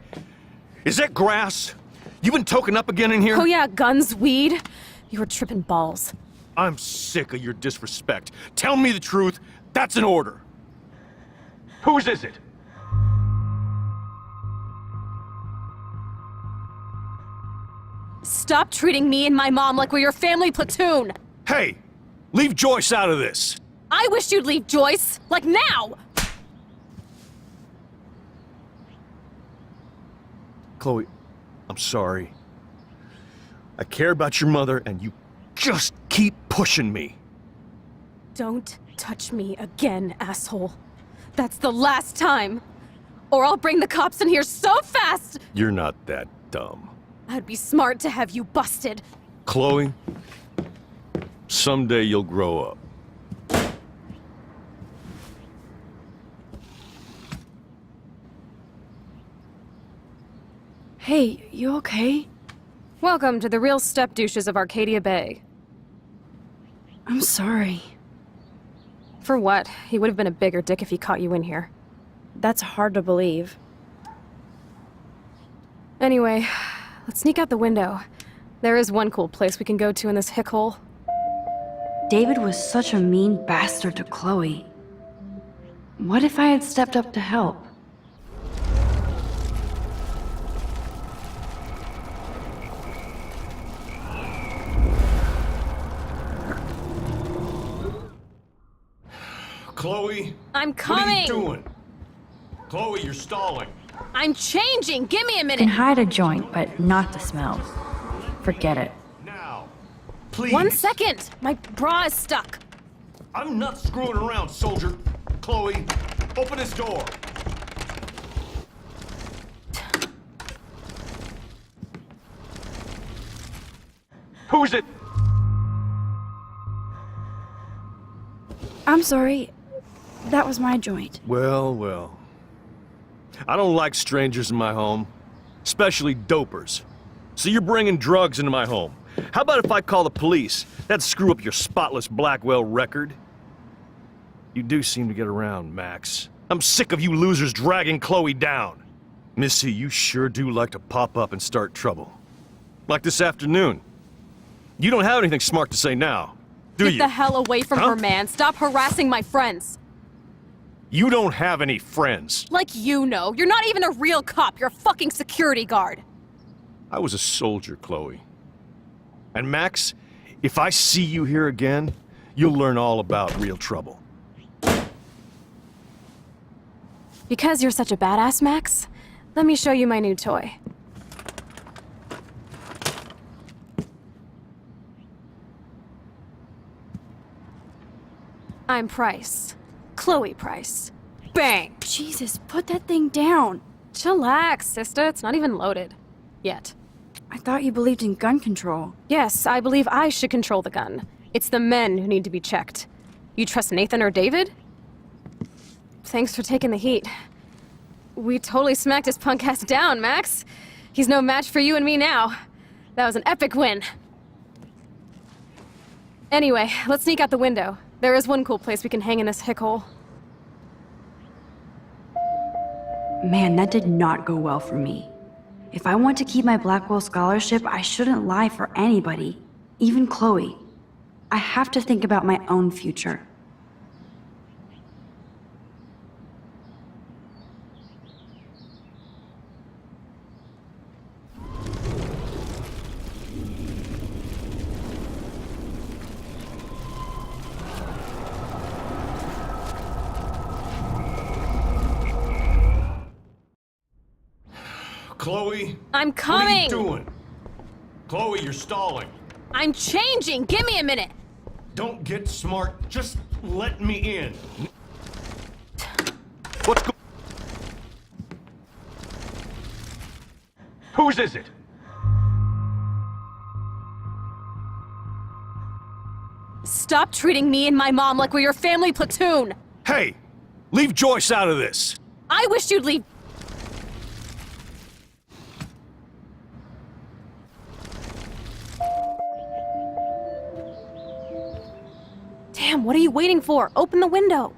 is that grass? You been token up again in here? Oh yeah, guns, weed. You were tripping balls. I'm sick of your disrespect. Tell me the truth. That's an order. Whose is it? Stop treating me and my mom like we're your family platoon. Hey, leave Joyce out of this. I wish you'd leave, Joyce. Like now. Chloe, I'm sorry. I care about your mother, and you just keep pushing me. Don't touch me again, asshole. That's the last time. Or I'll bring the cops in here so fast. You're not that dumb. I'd be smart to have you busted. Chloe, someday you'll grow up. Hey, you okay? Welcome to the real step douches of Arcadia Bay. I'm sorry. For what? He would have been a bigger dick if he caught you in here. That's hard to believe. Anyway, let's sneak out the window. There is one cool place we can go to in this hick hole. David was such a mean bastard to Chloe. What if I had stepped up to help? Chloe? I'm What are coming! you doing? Chloe, you're stalling. I'm changing! Give me a I minute! can hide a joint, but not the smell. Forget it. Now. Please. 1 second! My bra is stuck. I'm not screwing around, soldier. Chloe, open this door. Who's it? I'm sorry. That was my joint. Well, well. I don't like strangers in my home, especially dopers. So you're bringing drugs into my home. How about if I call the police? That'd screw up your spotless Blackwell record. You do seem to get around, Max. I'm sick of you losers dragging Chloe down. Missy, you sure do like to pop up and start trouble. Like this afternoon. You don't have anything smart to say now, do Get you? the hell away from Huh? her, man. Stop harassing my friends. You don't have any friends. Like you know. You're not even a real cop. You're a fucking security guard. I was a soldier, Chloe. And Max, if I see you here again, you'll learn all about real trouble. Because you're such a badass, Max, let me show you my new toy. I'm Price. Chloe Price. Bang! Jesus, put that thing down. Chillax, sister. It's not even loaded. Yet. I thought you believed in gun control. Yes, I believe I should control the gun. It's the men who need to be checked. You trust Nathan or David? Thanks for taking the heat. We totally smacked his punk ass down, Max. He's no match for you and me now. That was an epic win. Anyway, let's sneak out the window. There is one cool place we can hang in this hickhole. Man, that did not go well for me. If I want to keep my Blackwell scholarship, I shouldn't lie for anybody, even Chloe. I have to think about my own future. Chloe? I'm coming! What are you doing? Chloe, you're stalling. I'm changing! Give me a minute! Don't get smart. Just let me in. What's go- Whose is it? Stop treating me and my mom like we're your family platoon! Hey! Leave Joyce out of this! I wish you'd leave. Damn, what are you waiting for? Open the window.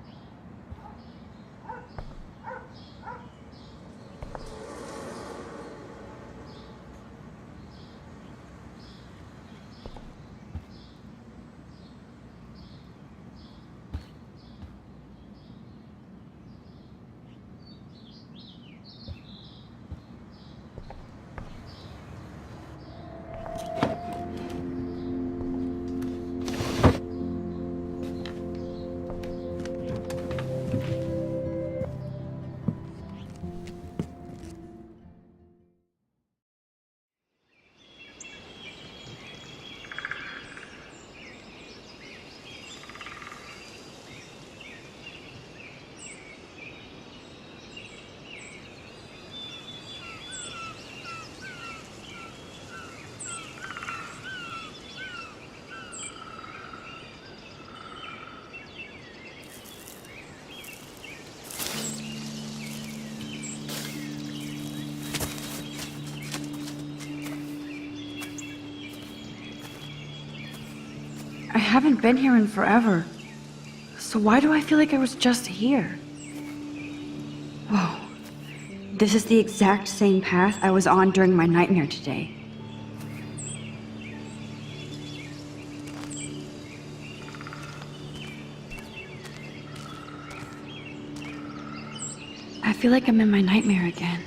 I haven't been here in forever. So why do I feel like I was just here? Whoa. This is the exact same path I was on during my nightmare today. I feel like I'm in my nightmare again.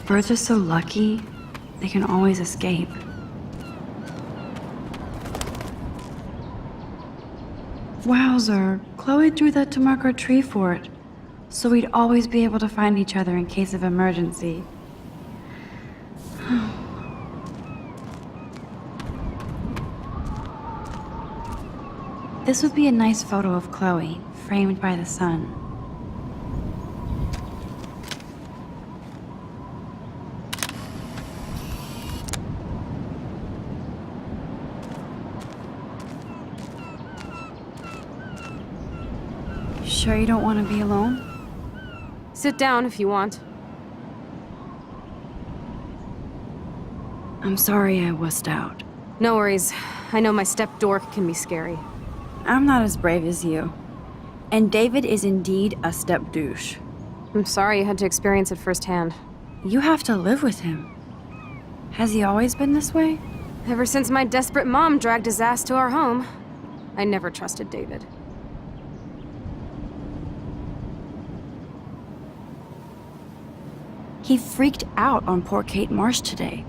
Birds are so lucky, they can always escape. Wowzer, Chloe drew that to mark our tree fort, so we'd always be able to find each other in case of emergency. This would be a nice photo of Chloe, framed by the sun. Sure you don't want to be alone? Sit down if you want. I'm sorry I wussed out. No worries. I know my step dork can be scary. I'm not as brave as you. And David is indeed a step douche. I'm sorry you had to experience it firsthand. You have to live with him. Has he always been this way? Ever since my desperate mom dragged his ass to our home, I never trusted David. He freaked out on poor Kate Marsh today.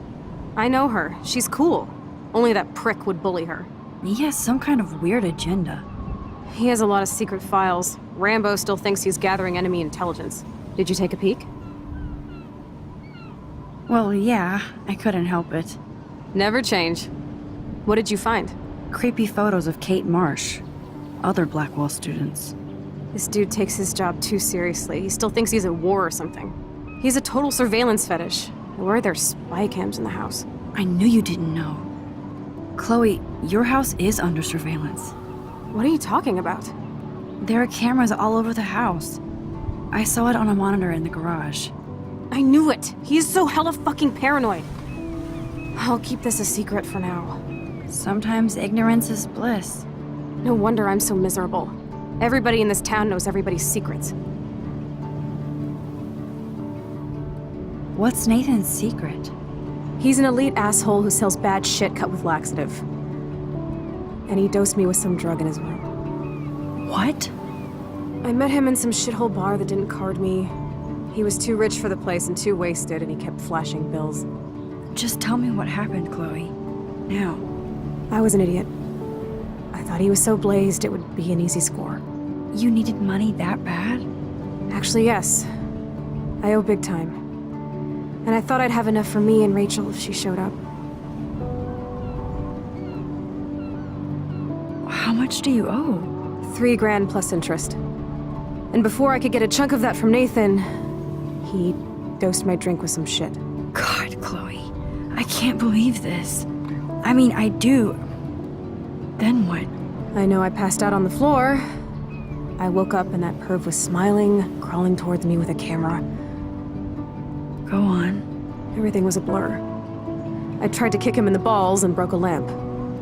I know her. She's cool. Only that prick would bully her. He has some kind of weird agenda. He has a lot of secret files. Rambo still thinks he's gathering enemy intelligence. Did you take a peek? Well, yeah, I couldn't help it. Never change. What did you find? Creepy photos of Kate Marsh. Other Blackwell students. This dude takes his job too seriously. He still thinks he's at war or something. He's a total surveillance fetish. Where are there spy cams in the house? I knew you didn't know. Chloe, your house is under surveillance. What are you talking about? There are cameras all over the house. I saw it on a monitor in the garage. I knew it! He is so hella fucking paranoid. I'll keep this a secret for now. Sometimes ignorance is bliss. No wonder I'm so miserable. Everybody in this town knows everybody's secrets. What's Nathan's secret? He's an elite asshole who sells bad shit cut with laxative. And he dosed me with some drug in his room. What? I met him in some shithole bar that didn't card me. He was too rich for the place and too wasted, and he kept flashing bills. Just tell me what happened, Chloe. Now. I was an idiot. I thought he was so blazed it would be an easy score. You needed money that bad? Actually, yes. I owe big time. And I thought I'd have enough for me and Rachel if she showed up. How much do you owe? $3 grand plus interest. And before I could get a chunk of that from Nathan, he dosed my drink with some shit. God, Chloe. I can't believe this. I mean, I do. Then what? I know I passed out on the floor. I woke up and that perv was smiling, crawling towards me with a camera. Go on. Everything was a blur. I tried to kick him in the balls and broke a lamp.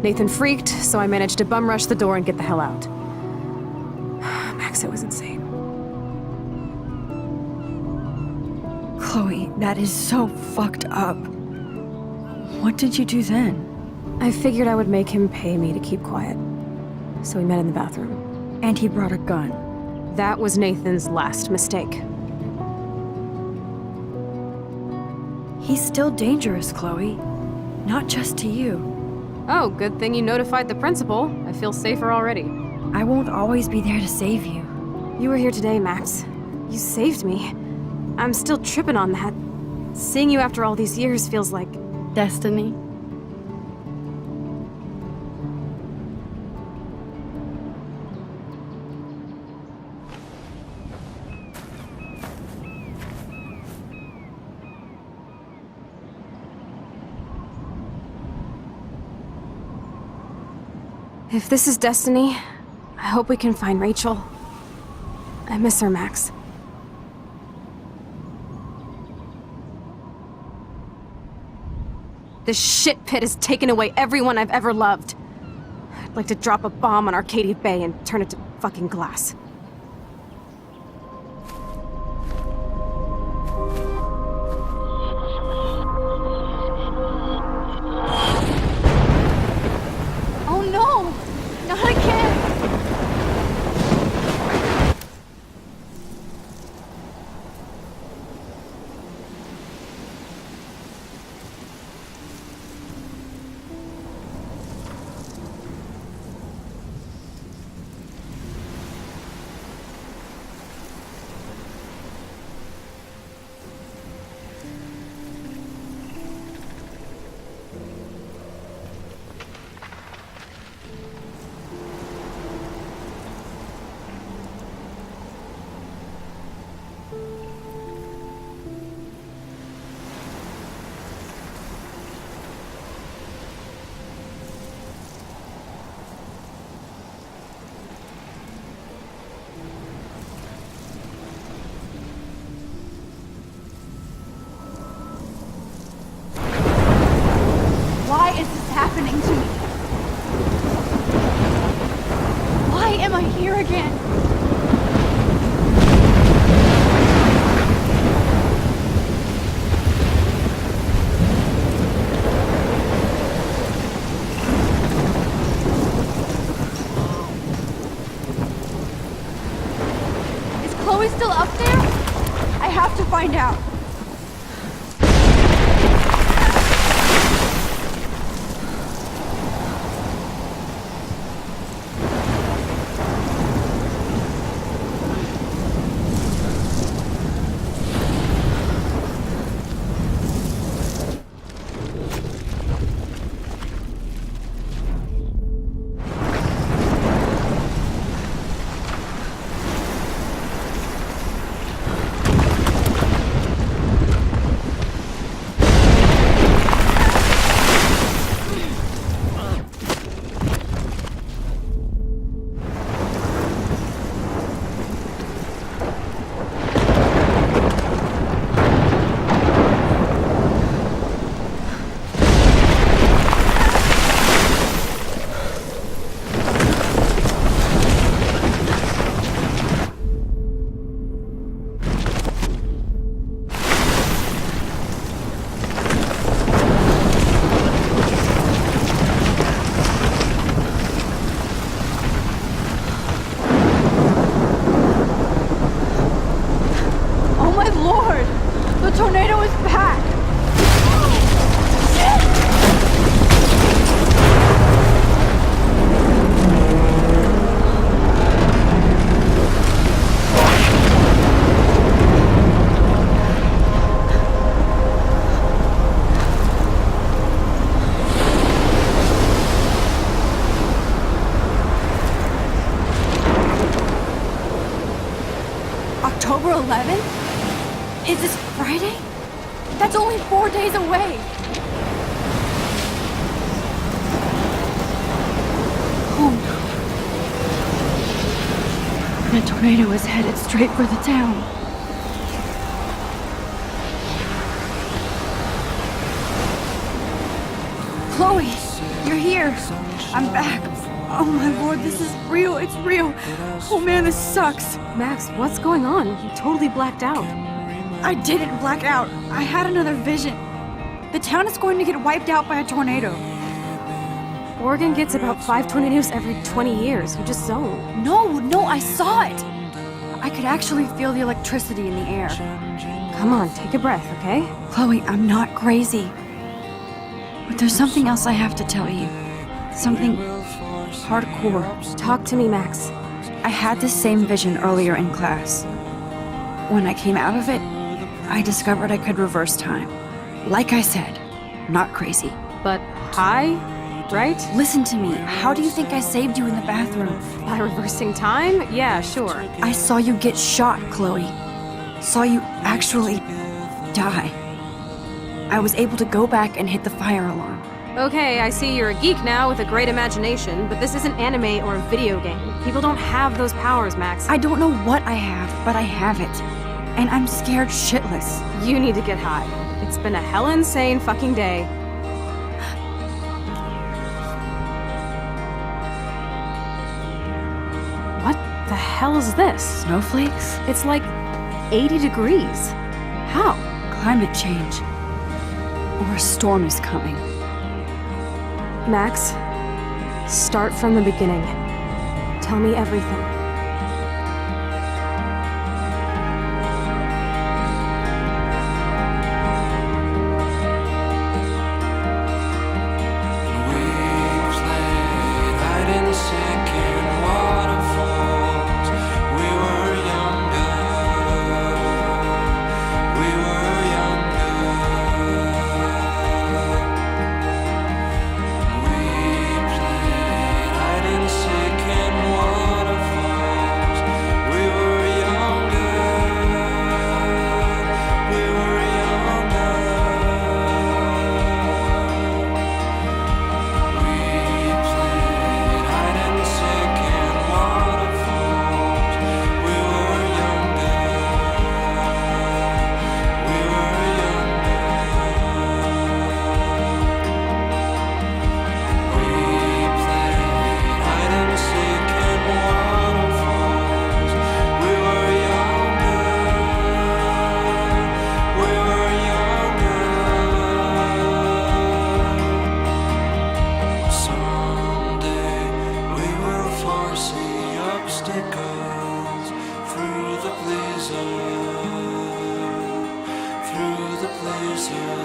Nathan freaked, so I managed to bum rush the door and get the hell out. Max, it was insane. Chloe, that is so fucked up. What did you do then? I figured I would make him pay me to keep quiet. So we met in the bathroom. And he brought a gun. That was Nathan's last mistake. He's still dangerous, Chloe. Not just to you. Oh, good thing you notified the principal. I feel safer already. I won't always be there to save you. You were here today, Max. You saved me. I'm still tripping on that. Seeing you after all these years feels like... destiny. If this is destiny, I hope we can find Rachel. I miss her, Max. This shit pit has taken away everyone I've ever loved. I'd like to drop a bomb on Arcadia Bay and turn it to fucking glass. Oh no! Not again! have to find out. October 11th? Is this Friday? That's only 4 days away! Oh no. The tornado is headed straight for the town. Chloe, you're here. I'm back. Oh my lord, this is real. It's real. Oh man, this sucks. Max, what's going on? You totally blacked out. I didn't black out. I had another vision. The town is going to get wiped out by a tornado. Oregon gets about 5 tornadoes every 20 years. You just zone. No, I saw it. I could actually feel the electricity in the air. Come on, take a breath, okay? Chloe, I'm not crazy. But there's something else I have to tell you. Something hardcore. Talk to me, Max. I had this same vision earlier in class. When I came out of it, I discovered I could reverse time. Like I said, not crazy. But high, right? Listen to me. How do you think I saved you in the bathroom? By reversing time? Yeah, sure. I saw you get shot, Chloe. Saw you actually die. I was able to go back and hit the fire alarm. Okay, I see you're a geek now with a great imagination, but this isn't anime or a video game. People don't have those powers, Max. I don't know what I have, but I have it. And I'm scared shitless. You need to get high. It's been a hella insane fucking day. What the hell is this? Snowflakes? It's like 80 degrees. How? Climate change. Or a storm is coming. Max, start from the beginning. Tell me everything. you.